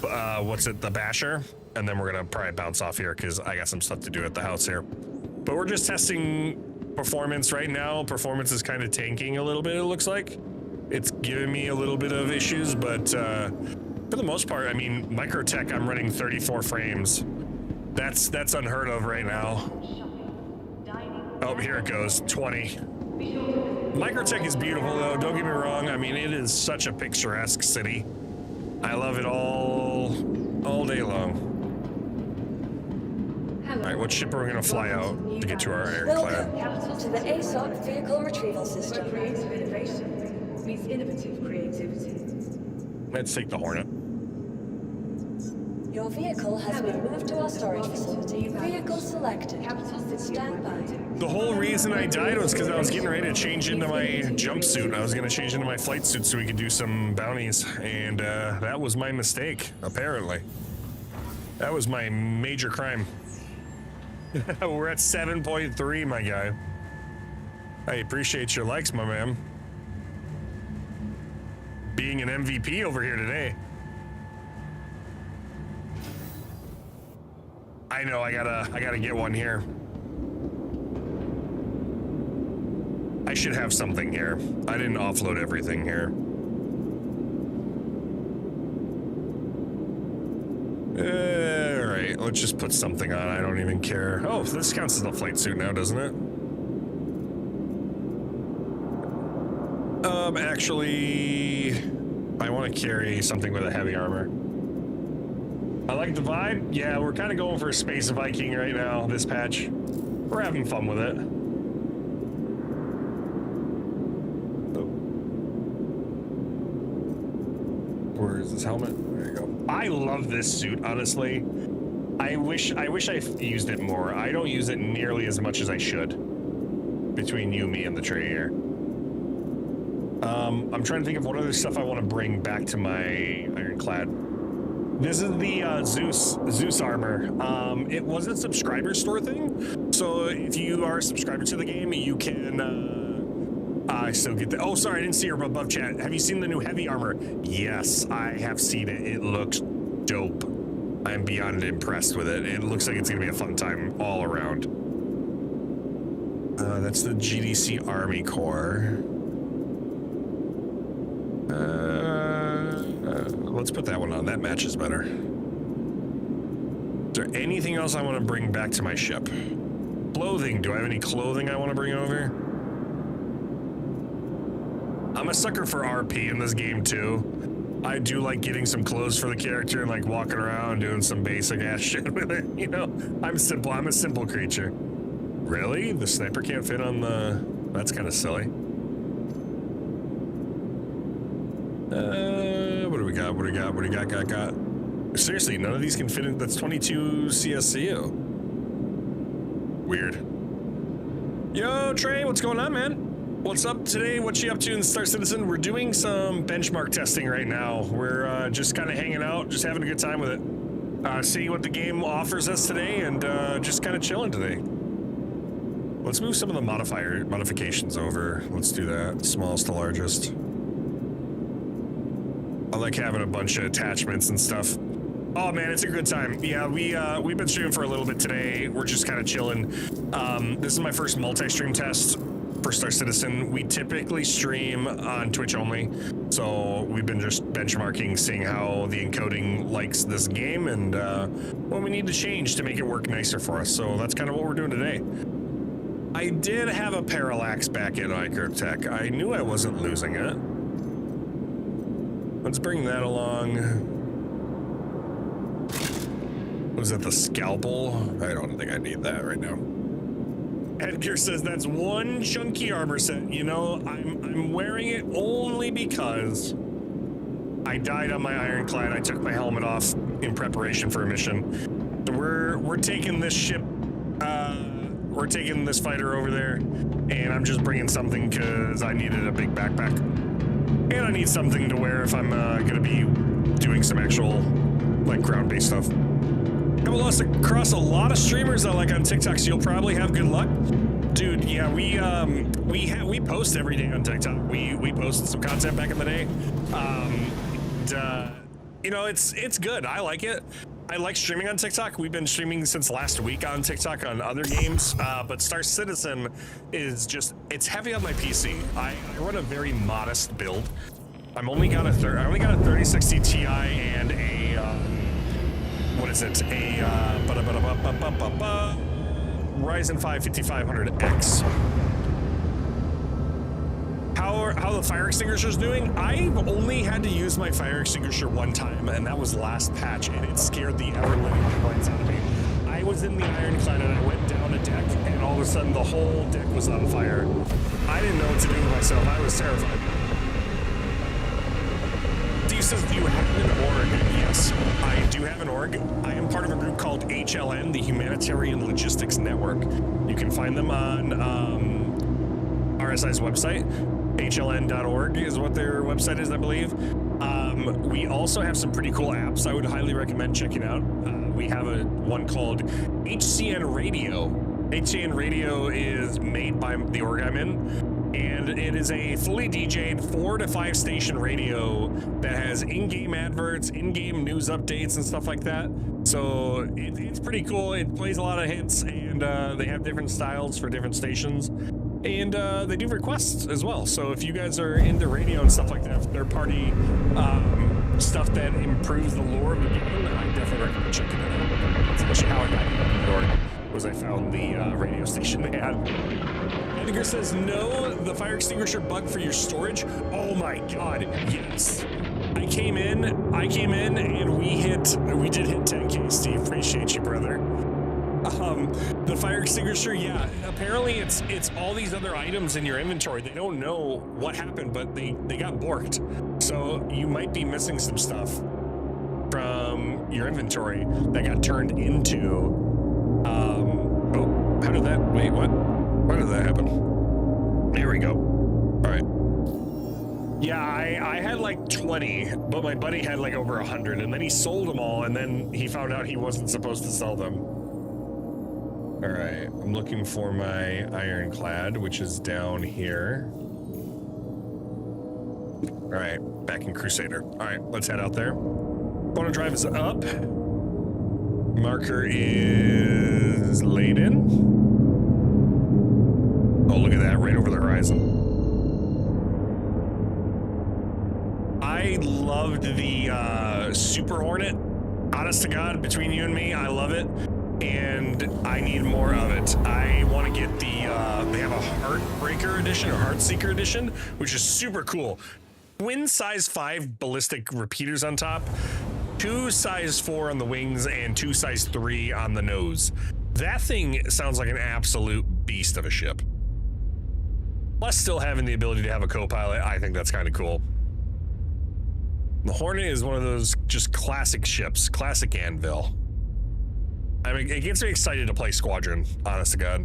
the Basher, and then we're gonna probably bounce off here because I got some stuff to do at the house here. But we're just testing performance right now. Performance is kind of tanking a little bit, it looks like. It's giving me a little bit of issues, but for the most part, I mean, Microtech, I'm running 34 frames. That's unheard of right now. Oh, here it goes, 20. Microtech is beautiful though, don't get me wrong. I mean, it is such a picturesque city. I love it all day long. All right, what ship are we gonna fly out to get to our aircraft? Welcome to the ASOC vehicle retrieval system. Creative innovation meets innovative creativity. Let's take the Hornet. Your vehicle has been moved to our storage facility. Vehicle selected. Stand by. The whole reason I died was because I was getting ready to change into my jumpsuit. I was going to change into my flight suit so we could do some bounties, and that was my mistake, apparently. That was my major crime. We're at 7.3, my guy. I appreciate your likes, my man. Being an MVP over here today. I know, I gotta get one here. I should have something here. I didn't offload everything here. Alright, let's just put something on. I don't even care. Oh, this counts as a flight suit now, doesn't it? Actually, I want to carry something with a heavy armor. I like the vibe. Yeah, we're kind of going for a space Viking right now, this patch. We're having fun with it. Oh. Where is this helmet? There you go. I love this suit, honestly. I wish I used it more. I don't use it nearly as much as I should. Between you, me, and the tray here. I'm trying to think of what other stuff I want to bring back to my ironclad. This is the Zeus armor. It was a subscriber store thing, so if you are a subscriber to the game, you can I still get the. Oh, sorry, I didn't see her above chat. Have you seen the new heavy armor? Yes, I have seen it. It looks dope. I'm beyond impressed with it. It looks like it's gonna be a fun time all around. That's the GDC Army Corps. Let's put that one on. That matches better. Is there anything else I want to bring back to my ship? Clothing. Do I have any clothing I want to bring over? I'm a sucker for RP in this game too. I do like getting some clothes for the character and like walking around doing some basic ass shit with it. You know, I'm simple. I'm a simple creature. Really? The sniper can't fit on the... That's kind of silly. What do we got? What do we got? What do we got? Seriously, none of these can fit in. That's 22 CSCU. Weird. Yo, Trey, what's going on, man? What's up today? What you up to in Star Citizen? We're doing some benchmark testing right now. We're just kind of hanging out, just having a good time with it. Seeing what the game offers us today and just kind of chilling today. Let's move some of the modifications over. Let's do that. Smallest to largest. I like having a bunch of attachments and stuff. Oh man, it's a good time. Yeah, we've been streaming for a little bit today. We're just kind of chilling. This is my first multi-stream test for Star Citizen. We typically stream on Twitch only, so we've been just benchmarking, seeing how the encoding likes this game and what we need to change to make it work nicer for us. So that's kind of what we're doing today. I did have a parallax back in Microtech. I knew I wasn't losing it. Let's bring that along. Was that the scalpel? I don't think I need that right now. Edgar says that's one chunky armor set. You know, I'm wearing it only because I died on my ironclad. I took my helmet off in preparation for a mission. So we're taking this ship. We're taking this fighter over there, and I'm just bringing something because I needed a big backpack. And I need something to wear if I'm gonna be doing some actual like ground-based stuff. Come across a lot of streamers I like on TikTok, so you'll probably have good luck. Dude, yeah, we post every day on TikTok. We posted some content back in the day. You know, it's good. I like it. I like streaming on TikTok. We've been streaming since last week on TikTok on other games, but Star Citizen is just, it's heavy on my PC. I run a very modest build. I only got a 3060 Ti and a, what is it? A Ryzen 5 5500X. How the fire extinguisher's doing? I've only had to use my fire extinguisher one time, and that was last patch, and it scared the ever-living daylights out of me. I was in the ironclad, and I went down a deck, and all of a sudden, the whole deck was on fire. I didn't know what to do with myself. I was terrified. Steve says, do you have an org? Yes, I do have an org. I am part of a group called HLN, the Humanitarian Logistics Network. You can find them on RSI's website. HLN.org is what their website is, I believe. We also have some pretty cool apps I would highly recommend checking out. We have one called HCN Radio. HCN Radio is made by the org I'm in, and it is a fully DJ'd 4 to 5 station radio that has in-game adverts, in-game news updates, and stuff like that. So it's pretty cool. It plays a lot of hits, and they have different styles for different stations. And they do requests as well. So if you guys are into radio and stuff like that, third-party stuff that improves the lore of the game, I definitely recommend checking it out. That's actually how I got into New York, was I found the radio station they had. Edgar says, no, the fire extinguisher bug for your storage? Oh my god, yes. I came in, and we did hit 10K, Steve. Appreciate you, brother. The fire extinguisher, yeah, apparently it's all these other items in your inventory. They don't know what happened, but they got borked. So you might be missing some stuff from your inventory that got turned into, oh, how did that, wait, what? Why did that happen? Here we go. All right. Yeah, I had like 20, but my buddy had like over 100, and then he sold them all, and then he found out he wasn't supposed to sell them. All right, I'm looking for my ironclad, which is down here. All right, back in Crusader. All right, let's head out there. Photo drive is up. Marker is laid in. Oh, look at that, right over the horizon. I loved the Super Hornet. Honest to God, between you and me, I love it. And I need more of it. I want to get the, they have a Heartbreaker edition or Heartseeker edition, which is super cool. Twin size 5 ballistic repeaters on top, 2 size 4 on the wings, and 2 size 3 on the nose. That thing sounds like an absolute beast of a ship. Plus still having the ability to have a co-pilot, I think that's kind of cool. The Hornet is one of those just classic ships, classic Anvil. I mean, it gets me excited to play Squadron, honest to God.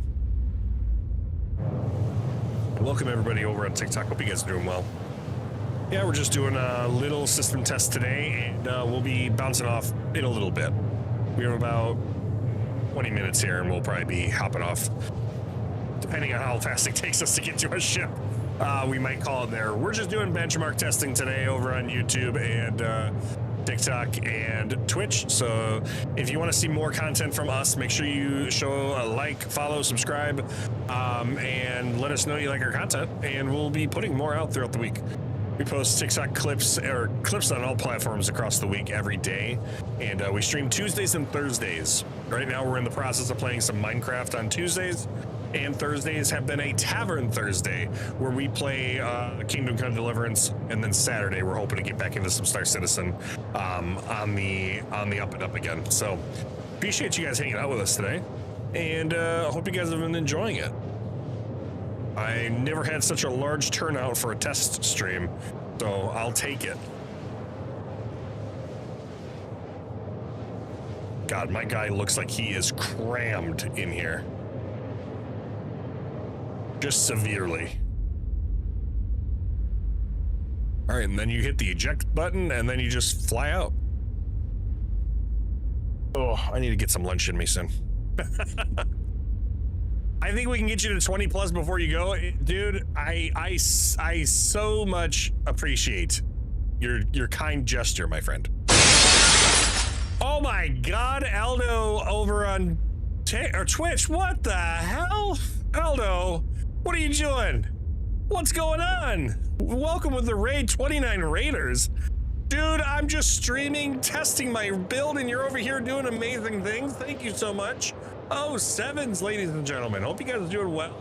Welcome everybody over on TikTok. Hope you guys are doing well. Yeah, we're just doing a little system test today, and we'll be bouncing off in a little bit. We have about 20 minutes here, and we'll probably be hopping off, depending on how fast it takes us to get to our ship. We might call it there. We're just doing benchmark testing today over on YouTube and TikTok and Twitch. So if you want to see more content from us, make sure you show a like, follow, subscribe, and let us know you like our content, and we'll be putting more out throughout the week. We post TikTok clips on all platforms across the week every day, and we stream Tuesdays and Thursdays. Right now we're in the process of playing some Minecraft on Tuesdays, and Thursdays have been a Tavern Thursday where we play Kingdom Come Deliverance, and then Saturday we're hoping to get back into some Star Citizen on the up and up again. So appreciate you guys hanging out with us today, and I hope you guys have been enjoying it. I never had such a large turnout for a test stream, so I'll take it. God, my guy looks like he is crammed in here. Just severely. All right, and then you hit the eject button, and then you just fly out. Oh, I need to get some lunch in me soon. I think we can get you to 20 plus before you go, dude. I so much appreciate your kind gesture, my friend. Oh my God, Aldo over on Twitch. What the hell, Aldo? What are you doing? What's going on? Welcome with the raid, 29 raiders. Dude, I'm just streaming, testing my build, and you're over here doing amazing things. Thank you so much. Oh, sevens, ladies and gentlemen. Hope you guys are doing well.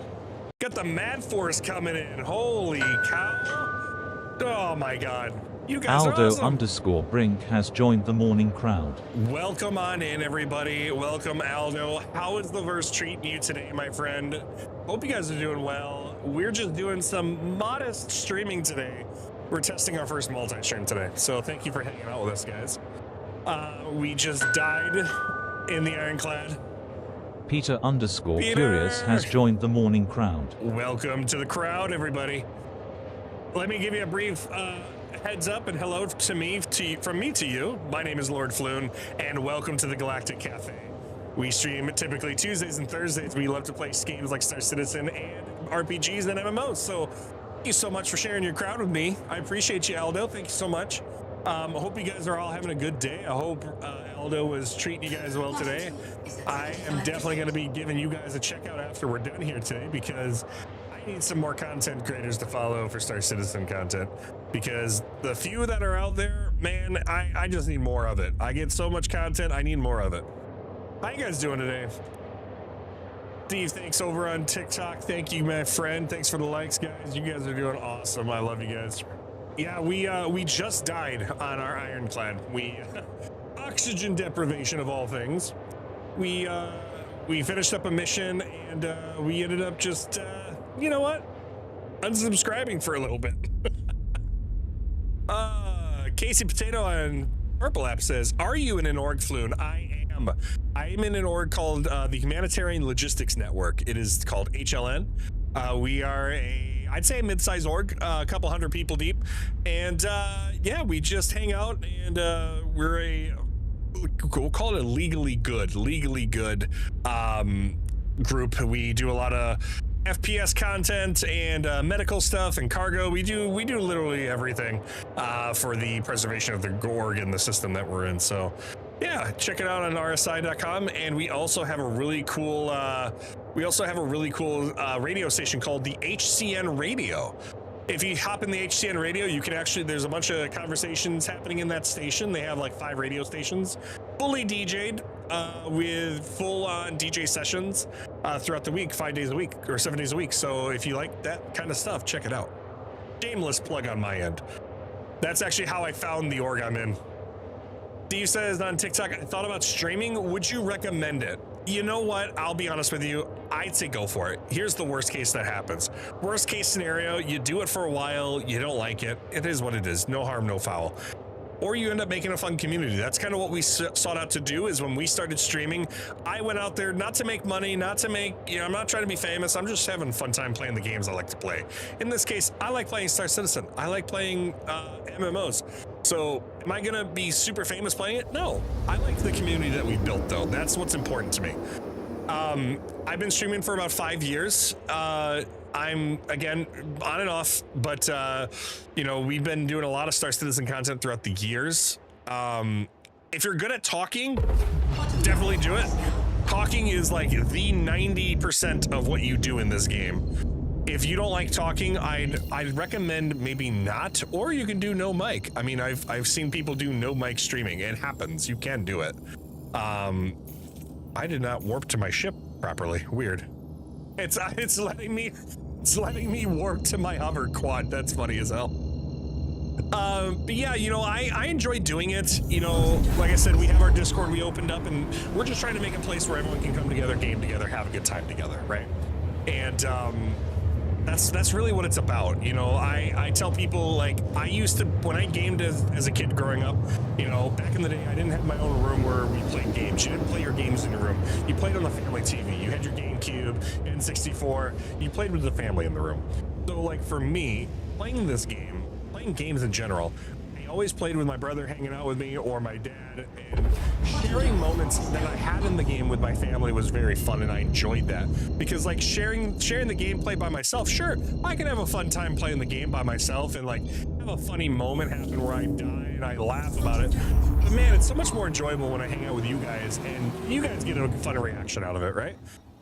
Got the Mad Force coming in. Holy cow. Oh my God. You guys are awesome. Aldo_Brink has joined the morning crowd. Welcome on in, everybody. Welcome, Aldo. How is the verse treating you today, my friend? Hope you guys are doing well. We're just doing some modest streaming today. We're testing our first multi-stream today, so thank you for hanging out with us, guys. We just died in the Ironclad. Peter_Curious has joined the morning crowd. Welcome to the crowd, everybody. Let me give you a brief heads up and hello to me, from me to you. My name is Lord Floon, and welcome to the Galactic Cafe. We stream typically Tuesdays and Thursdays. We love to play games like Star Citizen and RPGs and MMOs. So thank you so much for sharing your crowd with me. I appreciate you, Aldo. Thank you so much. I hope you guys are all having a good day. I hope Aldo was treating you guys well today. I am definitely going to be giving you guys a checkout after we're done here today, because I I need some more content creators to follow for Star Citizen content, because the few that are out there, man, I just need more of it. I get so much content, I need more of it. How you guys doing today? Steve, thanks over on TikTok. Thank you, my friend. Thanks for the likes, guys. You guys are doing awesome. I love you guys. Yeah, we just died on our ironclad. We oxygen deprivation of all things. We finished up a mission and we ended up just you know what? Unsubscribing for a little bit. Casey Potato on Purple App says, "Are you in an org, Floon?" I am. I am in an org called the Humanitarian Logistics Network. It is called HLN. We are I'd say a mid-sized org, a couple hundred people deep, and yeah, we just hang out, and we'll call it a legally good group. We do a lot of FPS content and medical stuff and cargo. We do literally everything for the preservation of the org and the system that we're in. So yeah, check it out on rsi.com. And we also have a really cool radio station called the HCN Radio. If you hop in the HCN Radio, you can actually, there's a bunch of conversations happening in that station. They have like 5 radio stations, fully DJ'd, with full-on DJ sessions throughout the week, 5 days a week or 7 days a week. So if you like that kind of stuff, check it out. Shameless plug on my end. That's actually how I found the org I'm in. Steve says on TikTok, I thought about streaming. Would you recommend it? You know what? I'll be honest with you. I'd say go for it. Here's the worst case that happens. Worst case scenario, you do it for a while, you don't like it. It is what it is. No harm, no foul. Or you end up making a fun community. That's kind of what we sought out to do. Is when we started streaming, I went out there not to make money, not to make, I'm not trying to be famous. I'm just having a fun time playing the games I like to play. In this case, I like playing Star Citizen. I like playing MMOs. So am I gonna be super famous playing it? No. I like the community that we built, though. That's what's important to me. I've been streaming for about 5 years. I'm, again, on and off, but, we've been doing a lot of Star Citizen content throughout the years. If you're good at talking, definitely do it. Talking is like the 90% of what you do in this game. If you don't like talking, I'd recommend maybe not, or you can do no mic. I mean, I've seen people do no mic streaming. It happens. You can do it. I did not warp to my ship properly. Weird. It's letting me warp to my hover quad. That's funny as hell. But yeah, I enjoy doing it. Like I said, we have our Discord we opened up, and we're just trying to make a place where everyone can come together, game together, have a good time together, right? And that's really what it's about. I tell people, like, I used to, when I gamed as a kid growing up, back in the day, I didn't have my own room where we played games. You didn't play your games in your room. You played on the family TV. You had your GameCube, N64. You played with the family in the room. So, like, for me, playing this game, playing games in general, I always played with my brother hanging out with me or my dad, and sharing moments that I had in the game with my family was very fun, and I enjoyed that. Because, like, sharing the gameplay by myself, sure, I can have a fun time playing the game by myself and, like, have a funny moment happen where I die and I laugh about it. But man, it's so much more enjoyable when I hang out with you guys, and you guys get a fun reaction out of it, right?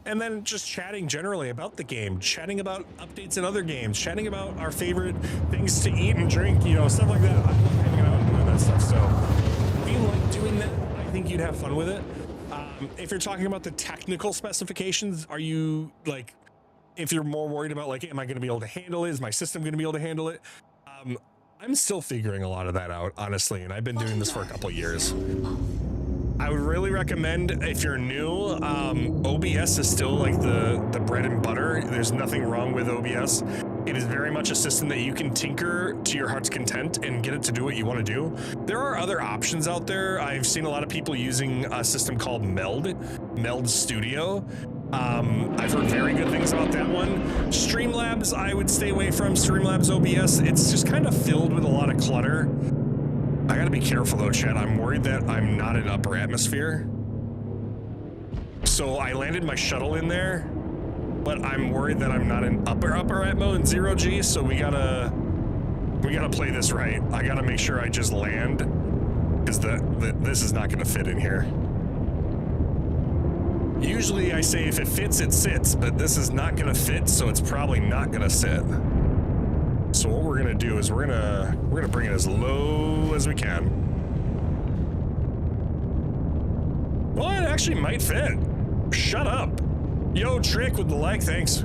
And then just chatting generally about the game, chatting about updates in other games, chatting about our favorite things to eat and drink, stuff like that. I love hanging out and doing that stuff. So if you like doing that, I think you'd have fun with it. If you're talking about the technical specifications, are you, like, if you're more worried about, like, am I going to be able to handle it? Is my system going to be able to handle it? I'm still figuring a lot of that out, honestly, and I've been doing this for a couple years. I would really recommend, if you're new, OBS is still like the bread and butter. There's nothing wrong with OBS. It is very much a system that you can tinker to your heart's content and get it to do what you want to do. There are other options out there. I've seen a lot of people using a system called Meld Studio. I've heard very good things about that one. Streamlabs, I would stay away from Streamlabs OBS. It's just kind of filled with a lot of clutter. I gotta be careful though, Chad. I'm worried that I'm not in upper atmosphere. So I landed my shuttle in there, but I'm worried that I'm not in upper atmo in 0G, so we gotta play this right. I gotta make sure I just land, because this is not gonna fit in here. Usually I say if it fits, it sits, but this is not gonna fit, so it's probably not gonna sit. So what we're gonna do is we're gonna bring it as low as we can. Well, it actually might fit. Shut up. Yo, Trick with the like, thanks.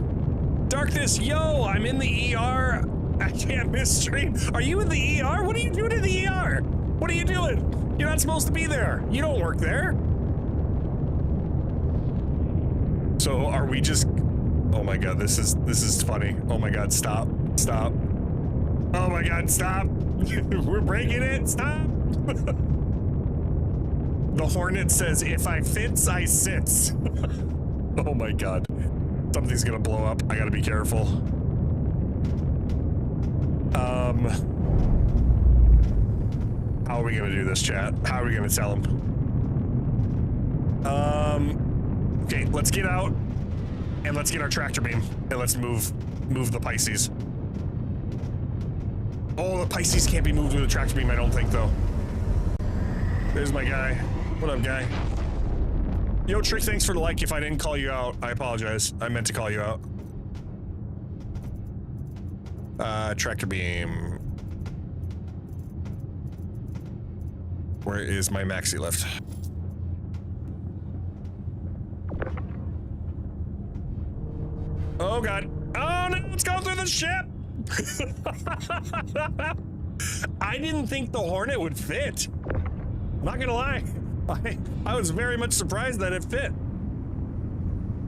Darkness, yo, I'm in the ER. I can't miss stream. Are you in the ER? What are you doing in the ER? What are you doing? You're not supposed to be there. You don't work there. So are we just, oh my God, this is funny. Oh my God, stop. Stop. Oh my God, stop. We're breaking it, stop. The Hornet says, if I fits, I sits. Oh my God. Something's gonna blow up. I gotta be careful. How are we gonna do this, chat? How are we gonna tell him? Okay, let's get out and let's get our tractor beam and let's move the Pisces. Oh, the Pisces can't be moved with a tractor beam, I don't think, though. There's my guy. What up, guy? Yo, Trick, thanks for the like. If I didn't call you out, I apologize. I meant to call you out. Tractor beam. Where is my maxi lift? Oh God. Oh no, let's go through the ship! I didn't think the Hornet would fit. Not gonna lie. I was very much surprised that it fit.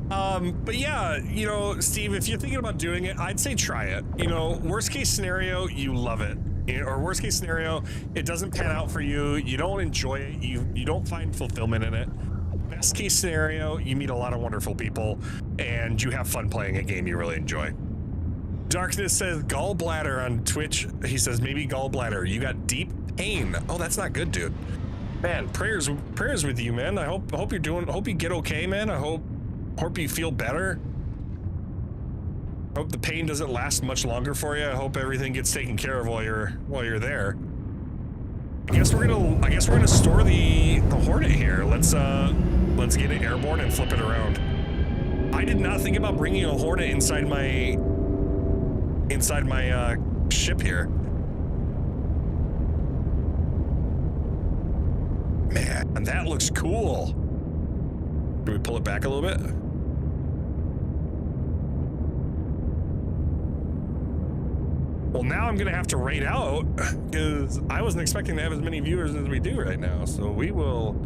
But yeah, you know, Steve, if you're thinking about doing it, I'd say try it. You know, worst case scenario, you love it. Or worst case scenario, it doesn't pan out for you, you don't enjoy it, you don't find fulfillment in it. Best case scenario, you meet a lot of wonderful people, and you have fun playing a game you really enjoy. Darkness says gallbladder on Twitch. He says maybe gallbladder. You got deep pain. Oh, that's not good, dude. Man, prayers with you, man. I hope you're doing. Hope you get okay, man. I hope you feel better. Hope the pain doesn't last much longer for you. I hope everything gets taken care of while you're there. I guess we're gonna store the Hornet here. Let's get it airborne and flip it around. I did not think about bringing a Hornet inside my ship here. Man, and that looks cool. Can we pull it back a little bit? Well, now I'm gonna have to raid out because I wasn't expecting to have as many viewers as we do right now. So we'll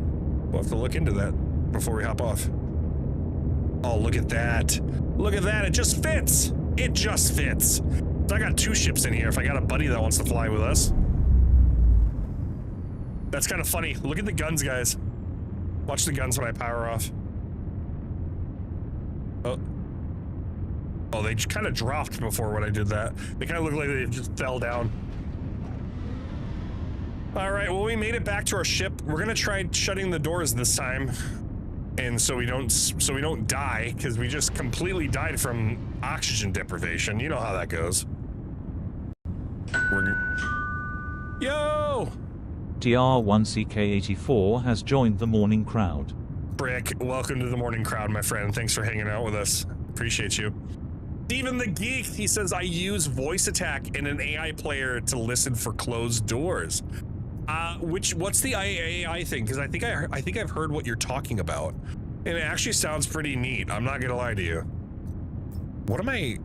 have to look into that before we hop off. Oh, look at that. Look at that. It just fits. It just fits. So I got 2 ships in here if I got a buddy that wants to fly with us. That's kind of funny. Look at the guns, guys. Watch the guns when I power off. Oh, they just kind of dropped before when I did that. They kind of look like they just fell down. All right, well, we made it back to our ship. We're gonna try shutting the doors this time, and so we don't die, because we just completely died from oxygen deprivation. You know how that goes. Yo! DR1CK84 has joined the morning crowd. Brick, welcome to the morning crowd, my friend. Thanks for hanging out with us. Appreciate you. Steven the Geek, he says, I use voice attack in an AI player to listen for closed doors. What's the AI thing? Because I think I've heard what you're talking about. And it actually sounds pretty neat. I'm not gonna lie to you. What am I?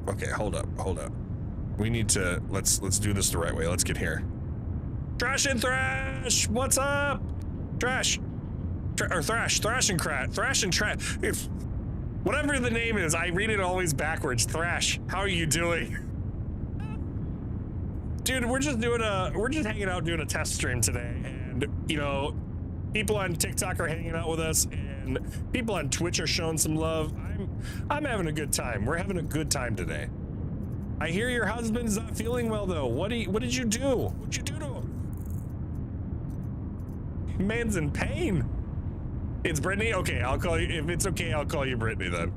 Okay, hold up. We need to, let's do this the right way. Let's get here. Trash and Thrash, what's up? Thrash and Trash. Whatever the name is, I read it always backwards. Thrash, how are you doing? Dude, we're just hanging out doing a test stream today, and you know, people on TikTok are hanging out with us, and people on Twitch are showing some love. I'm having a good time. We're having a good time today. I hear your husband's not feeling well though. What did you do? What'd you do to him? Man's in pain. It's Brittany? Okay, I'll call you. If it's okay, I'll call you Brittany then.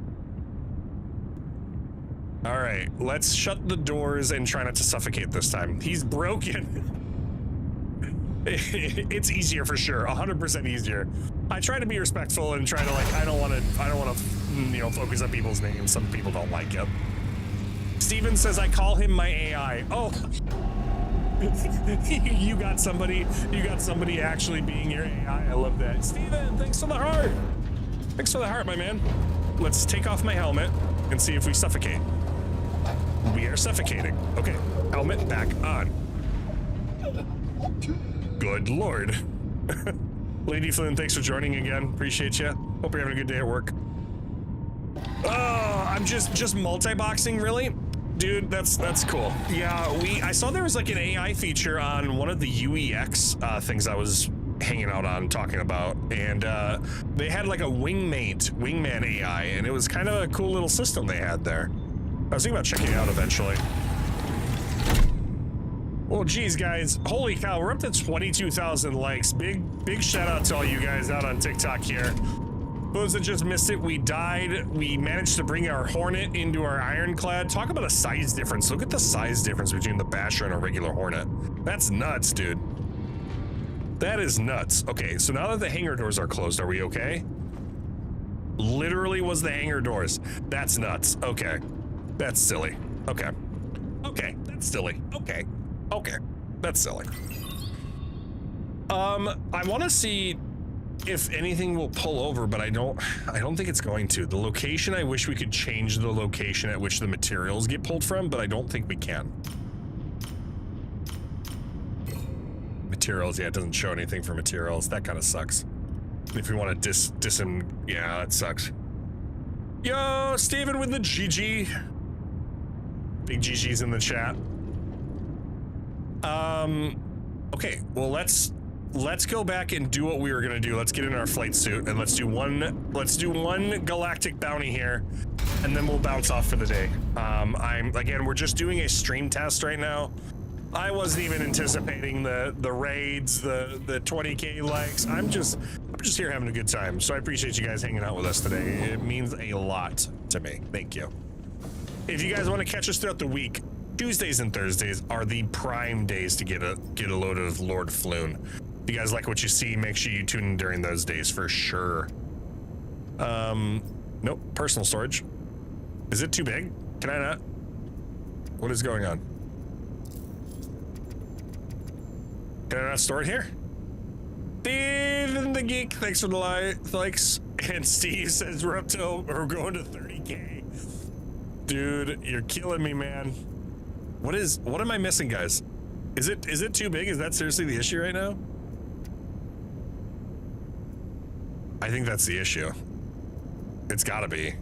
All right, let's shut the doors and try not to suffocate this time. He's broken. It's easier for sure, 100% easier. I try to be respectful and try to like, I don't want to, you know, focus on people's names. Some people don't like it. Steven says I call him my AI. Oh, you got somebody actually being your AI. I love that. Steven, thanks for the heart. Thanks for the heart, my man. Let's take off my helmet and see if we suffocate. We are suffocating. Okay, helmet back on. Good Lord. Lady Flynn, thanks for joining again. Appreciate you. Hope you're having a good day at work. Oh, I'm just multi-boxing, really? Dude, that's cool. Yeah, I saw there was like an AI feature on one of the UEX things I was hanging out on talking about, and they had like a wingman AI, and it was kind of a cool little system they had there. I was thinking about checking it out eventually. Well, geez, guys, holy cow, we're up to 22,000 likes. Big shout out to all you guys out on TikTok here. Those that just missed it, we died. We managed to bring our Hornet into our Ironclad. Talk about a size difference. Look at the size difference between the Basher and a regular Hornet. That's nuts, dude. That is nuts. Okay, so now that the hangar doors are closed, are we okay? Literally was the hangar doors. That's nuts. Okay. That's silly. Okay. Okay, that's silly. Okay. Okay, that's silly. I want to see if anything will pull over, but I don't think it's going to. The location, I wish we could change the location at which the materials get pulled from, but I don't think we can. Materials, yeah, it doesn't show anything for materials. That kind of sucks. If we want to yeah, that sucks. Yo, Steven with the GG. Big GG's in the chat. Okay, well, let's go back and do what we were gonna do. Let's get in our flight suit and let's do one galactic bounty here, and then we'll bounce off for the day. Again, we're just doing a stream test right now. I wasn't even anticipating the raids, the 20K likes. I'm just here having a good time. So I appreciate you guys hanging out with us today. It means a lot to me. Thank you. If you guys want to catch us throughout the week, Tuesdays and Thursdays are the prime days to get a load of Lord Floon. If you guys like what you see, make sure you tune in during those days for sure. Nope, personal storage. Is it too big? Can I not? What is going on? Can I not store it here? Steven the Geek, thanks for the likes. And Steve says we're going to 30K. Dude, you're killing me, man. What am I missing, guys? Is it too big? Is that seriously the issue right now? I think that's the issue. It's gotta be.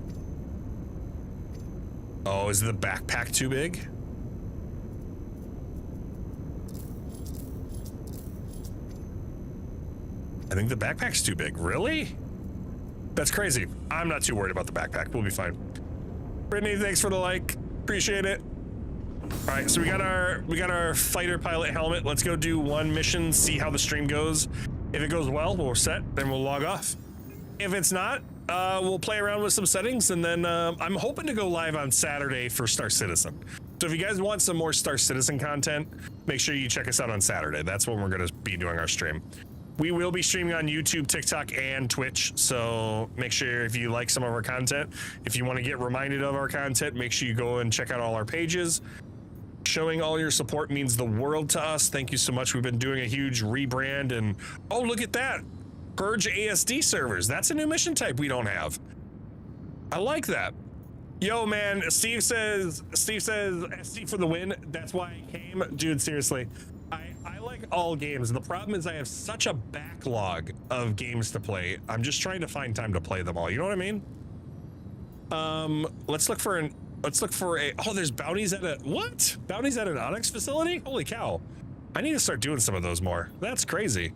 Oh, is the backpack too big? I think the backpack's too big. Really? That's crazy. I'm not too worried about the backpack. We'll be fine. Brittany, thanks for the like. Appreciate it. All right, so we got our fighter pilot helmet. Let's go do one mission, see how the stream goes. If it goes well, we're set, then we'll log off. If it's not, we'll play around with some settings, and then I'm hoping to go live on Saturday for Star Citizen. So if you guys want some more Star Citizen content, make sure you check us out on Saturday. That's when we're going to be doing our stream. We will be streaming on YouTube, TikTok, and Twitch, so make sure if you like some of our content, if you want to get reminded of our content, make sure you go and check out all our pages. Showing all your support means the world to us. Thank you so much. We've been doing a huge rebrand, and oh, look at that. Purge ASD servers. That's a new mission type we don't have. I like that. Yo, man, Steve says SD for the win. That's why I came. Dude, seriously. I like all games. The problem is I have such a backlog of games to play. I'm just trying to find time to play them all. You know what I mean? Let's look for a, oh, there's bounties at what? Bounties at an Onyx facility? Holy cow. I need to start doing some of those more. That's crazy.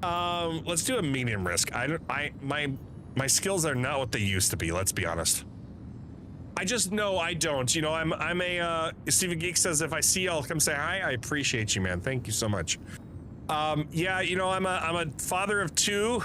Let's do a medium risk. My skills are not what they used to be, let's be honest. I don't. You know, I'm a, Steven Geek says if I see you, I'll come say hi. I appreciate you, man. Thank you so much. Yeah, you know, I'm a father of two.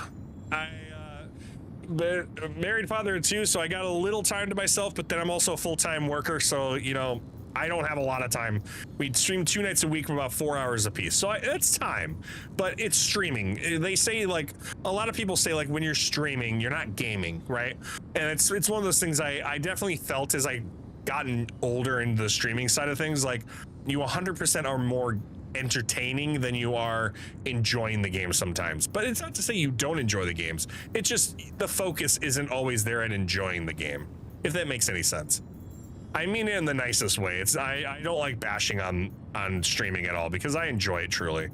Married father of two, so I got a little time to myself, but then I'm also a full-time worker, so, you know, I don't have a lot of time. We stream 2 nights a week for about 4 hours a piece. So it's time, but it's streaming. They say like, a lot of people say like when you're streaming, you're not gaming, right? And it's one of those things I definitely felt as I gotten older into the streaming side of things, like you 100% are more entertaining than you are enjoying the game sometimes. But it's not to say you don't enjoy the games. It's just the focus isn't always there at enjoying the game, if that makes any sense. I mean it in the nicest way. It's I don't like bashing on streaming at all because I enjoy it truly.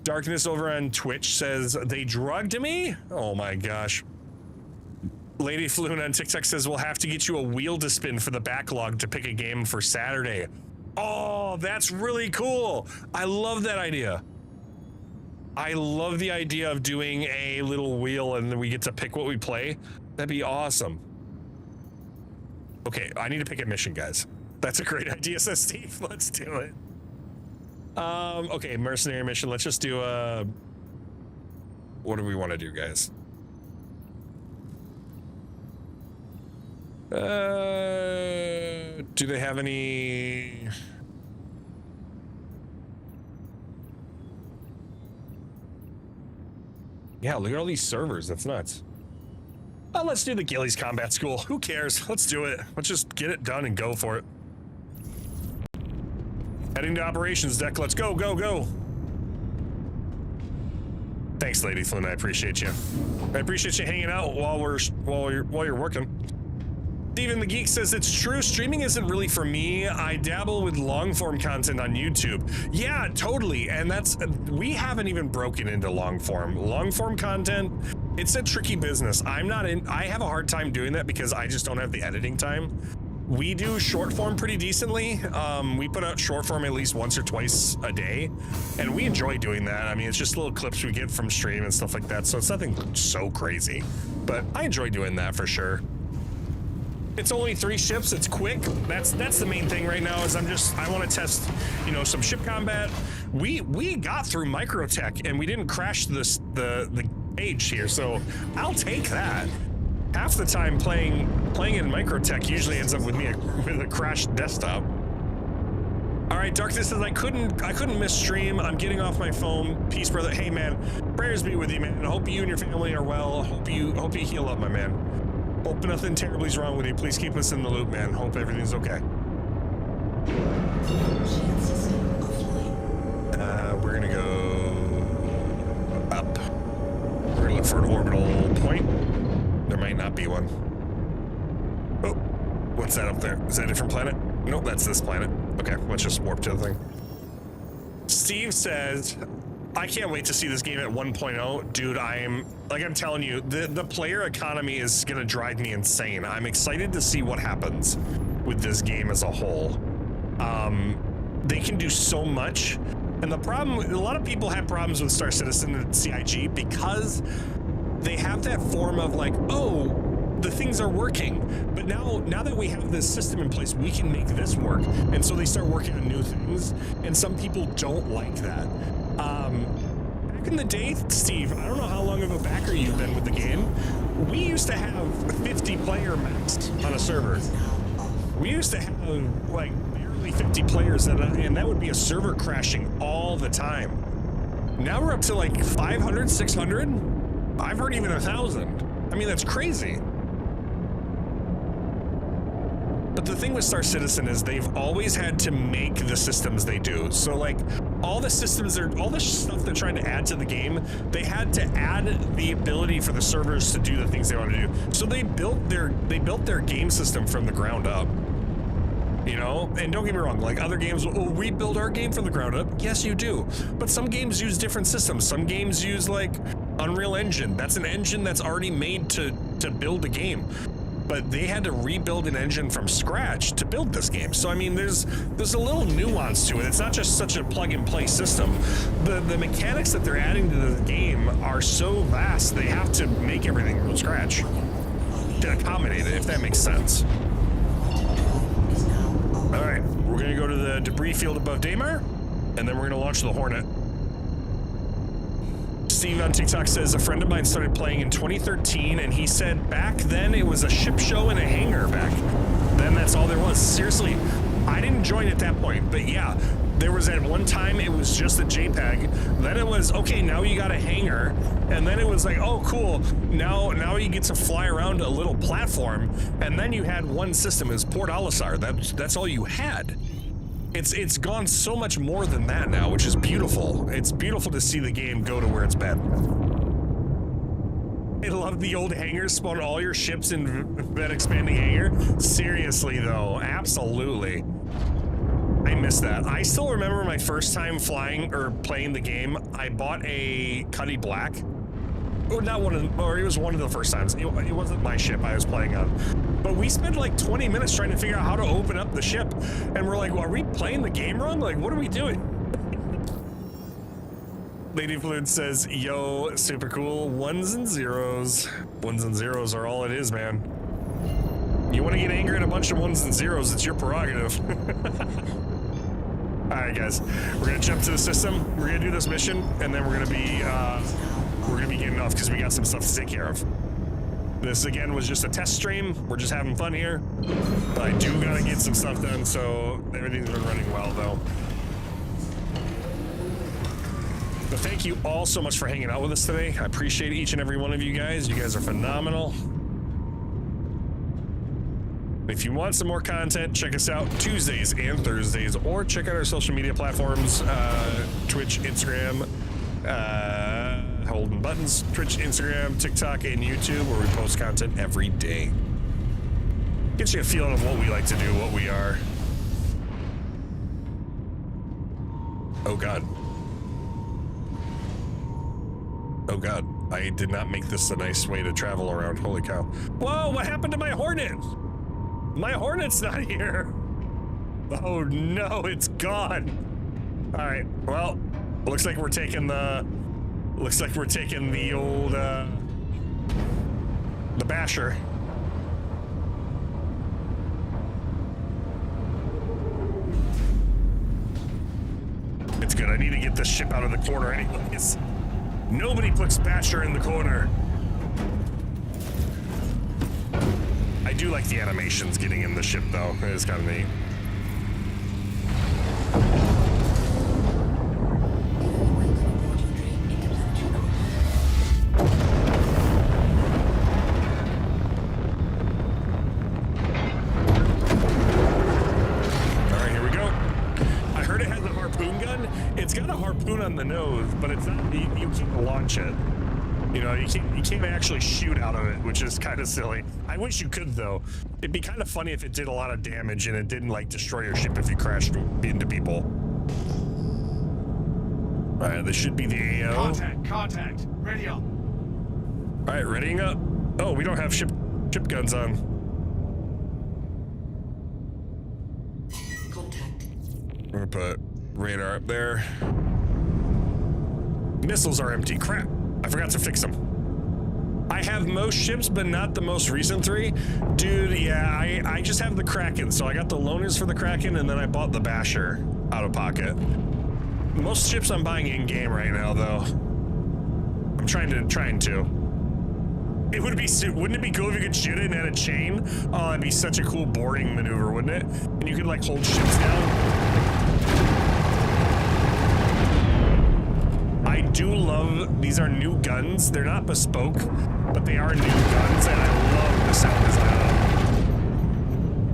Darkness over on Twitch says they drugged me. Oh my gosh. Lady Floon on TikTok says we'll have to get you a wheel to spin for the backlog to pick a game for Saturday. Oh, that's really cool. I love that idea. I love the idea of doing a little wheel and then we get to pick what we play. That'd be awesome. Okay, I need to pick a mission, guys. That's a great idea, says Steve. Let's do it. Okay, mercenary mission. Let's just do a... What do we want to do, guys? Do they have any... Yeah, look at all these servers. That's nuts. Oh, let's do the Gillies Combat School. Who cares? Let's do it. Let's just get it done and go for it. Heading to operations deck. Let's go, go, go. Thanks, Lady Flynn. I appreciate you. I appreciate you hanging out while you're working. Steven the Geek says it's true. Streaming isn't really for me. I dabble with long form content on YouTube. Yeah, totally. And we haven't even broken into long form content. It's a tricky business. I have a hard time doing that because I just don't have the editing time. We do short form pretty decently. We put out short form at least once or twice a day, and we enjoy doing that. I mean, it's just little clips we get from stream and stuff like that. So it's nothing so crazy, but I enjoy doing that for sure. It's only 3 ships. It's quick. That's the main thing right now. Is I want to test, some ship combat. We got through Microtech and we didn't crash the page here, so I'll take that. Half the time playing in Microtech usually ends up with me with a crashed desktop. All right, Darkness says I couldn't miss stream. I'm getting off my phone. Peace, brother. Hey man, prayers be with you, man. I hope you and your family are well. Hope you heal up, my man. Hope nothing terribly is wrong with you. Please keep us in the loop, man. Hope everything's okay. We're gonna go up. We're gonna look for an orbital point. There might not be one. Oh, what's that up there? Is that a different planet? Nope, that's this planet. Okay, let's just warp to the thing. Steve says, I can't wait to see this game at 1.0. Dude, I'm telling you, the player economy is gonna drive me insane. I'm excited to see what happens with this game as a whole. They can do so much. And the problem, a lot of people have problems with Star Citizen and CIG because they have that form of like, oh, the things are working, but now that we have this system in place, we can make this work. And so they start working on new things, and some people don't like that. Back in the day, Steve, I don't know how long of a backer you've been with the game. We used to have 50 player max on a server. We used to have like barely 50 players, and that would be a server crashing all the time. Now we're up to like 500, 600. I've heard even 1,000. I mean, that's crazy. But the thing with Star Citizen is they've always had to make the systems they do. So like all the systems, all the stuff they're trying to add to the game, they had to add the ability for the servers to do the things they want to do. So they built their game system from the ground up. And don't get me wrong, like other games, oh, we build our game from the ground up. Yes, you do. But some games use different systems. Some games use like Unreal Engine. That's an engine that's already made to build a game. But they had to rebuild an engine from scratch to build this game. So I mean, there's a little nuance to it. It's not just such a plug and play system. The mechanics that they're adding to the game are so vast, they have to make everything from scratch to accommodate it, if that makes sense. All right, we're gonna go to the debris field above Daymar, and then we're gonna launch the Hornet. Steve on TikTok says a friend of mine started playing in 2013, and he said back then it was a ship show in a hangar back. Then that's all there was. Seriously, I didn't join at that point, but yeah, there was at one time it was just a JPEG. Then it was, okay, now you got a hangar. And then it was like, oh, cool. Now you get to fly around a little platform. And then you had one system, it was Port Alisar. That's all you had. It's gone so much more than that now, which is beautiful. It's beautiful to see the game go to where it's been. I love the old hangars, spawn all your ships in that expanding hangar. Seriously though, absolutely. I miss that. I still remember my first time flying or playing the game. I bought a Cuddy Black. Or not one of, or it was one of the first times. It wasn't my ship I was playing on. But we spent like 20 minutes trying to figure out how to open up the ship. And we're like, well, are we playing the game wrong? Like, what are we doing? Lady Fluid says, yo, super cool. Ones and zeros. Ones and zeros are all it is, man. You want to get angry at a bunch of ones and zeros, it's your prerogative. All right, guys, we're gonna jump to the system. We're gonna do this mission, and then we're gonna be getting off because we got some stuff to take care of. This again was just a test stream. We're just having fun here, but I do gotta get some stuff done. So everything's been running well, though. But thank you all so much for hanging out with us today. I appreciate each and every one of you guys. You guys are phenomenal. If you want some more content, check us out Tuesdays and Thursdays, or check out our social media platforms, Twitch, Instagram, holding buttons, Twitch, Instagram, TikTok, and YouTube, where we post content every day. Gets you a feeling of what we like to do, what we are. Oh God. Oh God, I did not make this a nice way to travel around, holy cow. Whoa, what happened to my Hornet? My Hornet's not here. Oh no, it's gone. All right, well, looks like we're taking the old, the Basher. It's good, I need to get this ship out of the corner anyways. Nobody puts Basher in the corner. I do like the animations getting in the ship, though. It is kind of neat. All right, here we go. I heard it has a harpoon gun. It's got a harpoon on the nose, but it's not. You can't launch it. You know, you can't actually shoot out of it, which is kind of silly. I wish you could, though. It'd be kind of funny if it did a lot of damage and it didn't, like, destroy your ship if you crashed into people. All right, this should be the AO. Contact. Ready up. All right, readying up. Oh, we don't have ship guns on. Contact. We're gonna put radar up there. Missiles are empty. Crap. I forgot to fix them. I have most ships, but not the most recent 3. Dude, yeah, I just have the Kraken. So I got the loaners for the Kraken, and then I bought the Basher out of pocket. Most ships I'm buying in-game right now, though. I'm trying to. Wouldn't it be cool if you could shoot it and had a chain? Oh, it'd be such a cool boarding maneuver, wouldn't it? And you could, like, hold ships down. I do love, these are new guns. They're not bespoke, but they are new guns, and I love the sound design of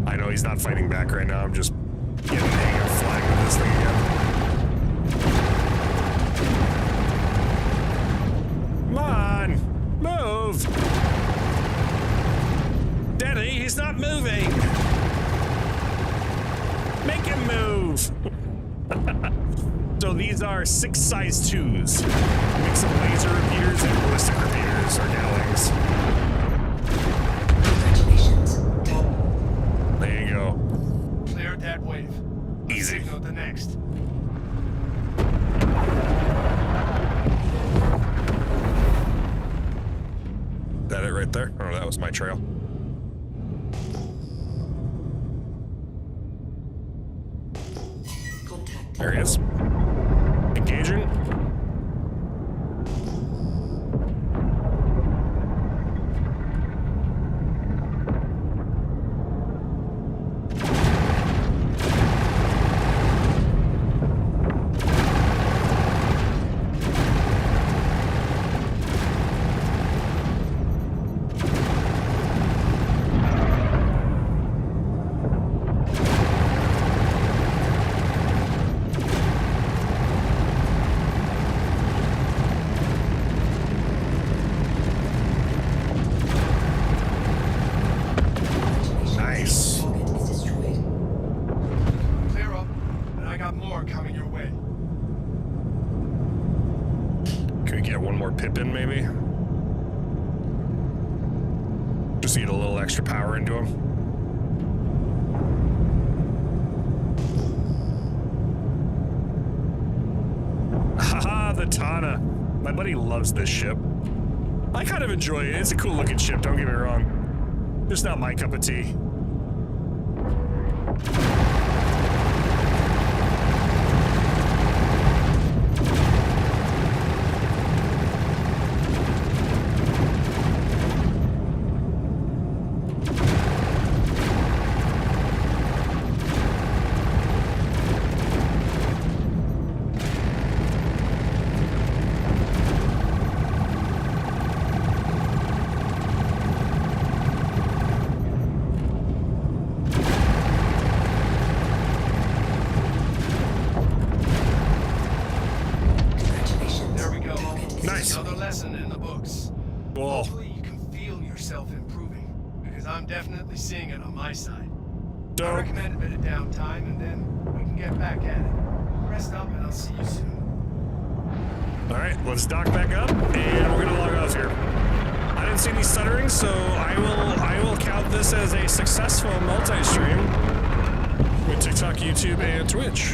them. I know he's not fighting back right now. I'm just getting the hang of flying with this thing again. Come on, move. Daddy, he's not moving. Make him move. So these are 6 size 2s. Mix of laser repeaters and ballistic repeaters or galleys. Congratulations. Top. There you go. Cleared that wave. Easy. Signal the next. That it right there? Oh, that was my trail. Contact. There he is. Engaging. got more coming your way. Can we get one more pip in, maybe? Just need a little extra power into him. Haha, the Tana. My buddy loves this ship. I kind of enjoy it. It's a cool looking ship, don't get me wrong. Just not my cup of tea. Another lesson in the books. Whoa. Hopefully you can feel yourself improving, because I'm definitely seeing it on my side. I recommend a bit of downtime, and then we can get back at it. Rest up, and I'll see you soon. All right, let's dock back up, and we're gonna log off here. I didn't see any stuttering, so I will count this as a successful multi-stream with TikTok, YouTube, and Twitch.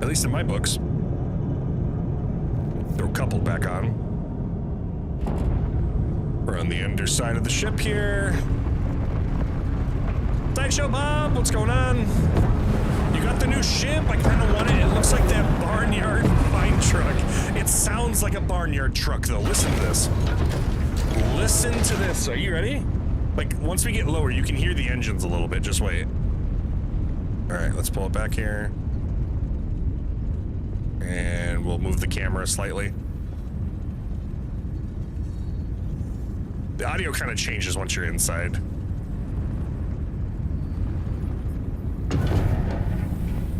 At least in my books. Throw coupled back on. We're on the underside of the ship here. Sideshow Bob, what's going on? You got the new ship? I kind of want it. It looks like that barnyard mine truck. It sounds like a barnyard truck, though. Listen to this. Listen to this. Are you ready? Like, once we get lower, you can hear the engines a little bit. Just wait. All right, let's pull it back here. And we'll move the camera slightly. The audio kind of changes once you're inside.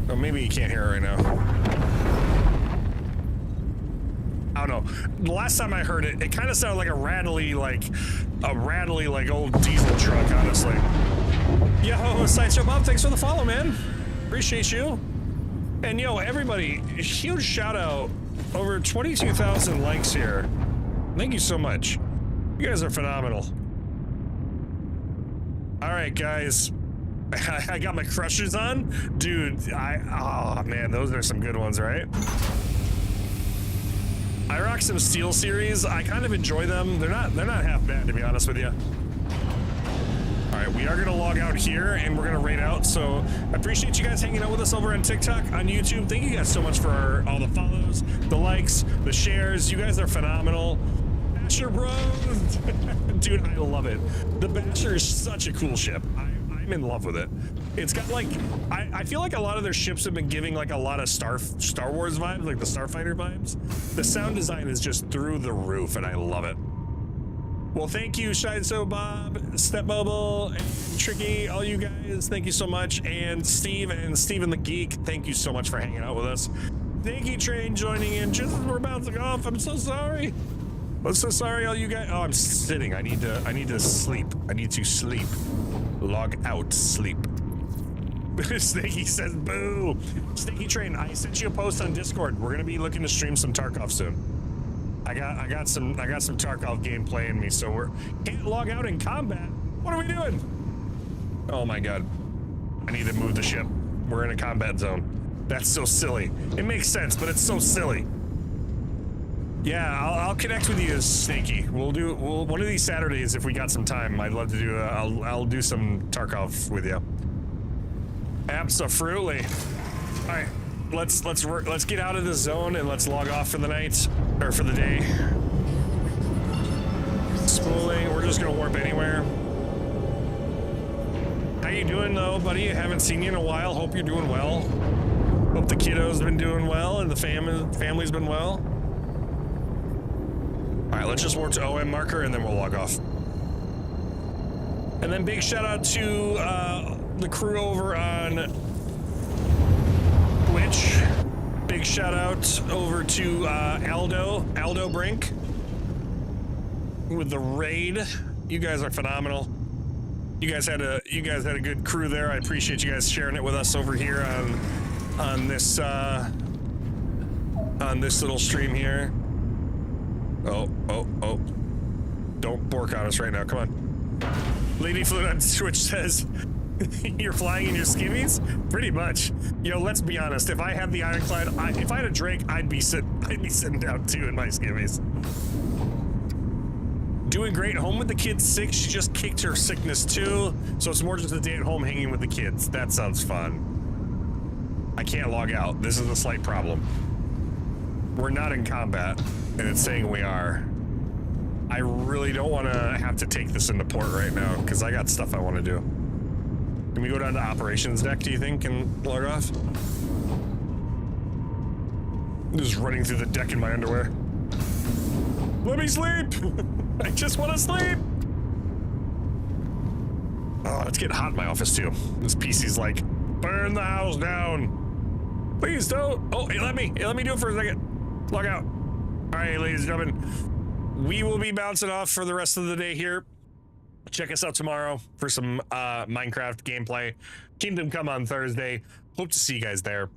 Oh, maybe you can't hear it right now. I don't know. The last time I heard it, it kind of sounded like a rattly, like old diesel truck, honestly. Yo, Sideshow Bob, thanks for the follow, man. Appreciate you. And yo, everybody, huge shout out. Over 22,000 likes here. Thank you so much. You guys are phenomenal. All right, guys. I got my crushers on. Dude, oh man, those are some good ones, right? I rock some Steel series. I kind of enjoy them. They're not half bad, to be honest with you. All right, we are gonna log out here and we're gonna raid out. So I appreciate you guys hanging out with us over on TikTok, on YouTube. Thank you guys so much for all the follows, the likes, the shares. You guys are phenomenal. Basher Bros. Dude, I love it. The Basher is such a cool ship. I'm in love with it. It's got like, I feel like a lot of their ships have been giving like a lot of Star Wars vibes, like the Starfighter vibes. The sound design is just through the roof and I love it. Well, thank you, Shineso Bob, Stepmobile, and Tricky, all you guys, thank you so much. And Steve and Steven the Geek, thank you so much for hanging out with us. Thank you, Train, joining in just as we're bouncing off. I'm so sorry. I'm so sorry, all you guys. Oh, I'm sitting. I need to sleep. I need to sleep. Log out, sleep. Snaky says boo. Snaky Train, I sent you a post on Discord. We're gonna be looking to stream some Tarkov soon. I got some Tarkov gameplay in me, so we're can't log out in combat. What are we doing? Oh my god. I need to move the ship. We're in a combat zone. That's so silly. It makes sense, but it's so silly. Yeah, I'll connect with you, Snaky. We'll one of these Saturdays if we got some time. I'd love to do. I'll do some Tarkov with you. Absolutely. All right, let's get out of the zone and let's log off for the night or for the day. Spooling. We're just gonna warp anywhere. How you doing though, buddy? I haven't seen you in a while. Hope you're doing well. Hope the kiddo's been doing well and the family's been well. All right, let's just warp to OM marker and then we'll log off. And then big shout out to the crew over on Twitch. Big shout out over to Aldo Brink with the raid. You guys are phenomenal. You guys had a good crew there. I appreciate you guys sharing it with us over here on this little stream here. Oh. Don't bork on us right now. Come on. Lady Flute on Twitch says, you're flying in your skivvies? Pretty much. Yo, let's be honest. If I had the Ironclad, if I had a Drake, I'd be sitting down too in my skivvies. Doing great. Home with the kids sick. She just kicked her sickness too. So it's more just a day at home hanging with the kids. That sounds fun. I can't log out. This is a slight problem. We're not in combat, and it's saying we are. I really don't want to have to take this into port right now, because I got stuff I want to do. Can we go down to operations deck, do you think, and log off? Just running through the deck in my underwear. Let me sleep! I just want to sleep! Oh, it's getting hot in my office, too. This PC's like, burn the house down! Please don't! Oh, hey, let me do it for a second. Log out. All right, ladies and gentlemen. We will be bouncing off for the rest of the day here. Check us out tomorrow for some Minecraft gameplay. Kingdom Come on Thursday. Hope to see you guys there.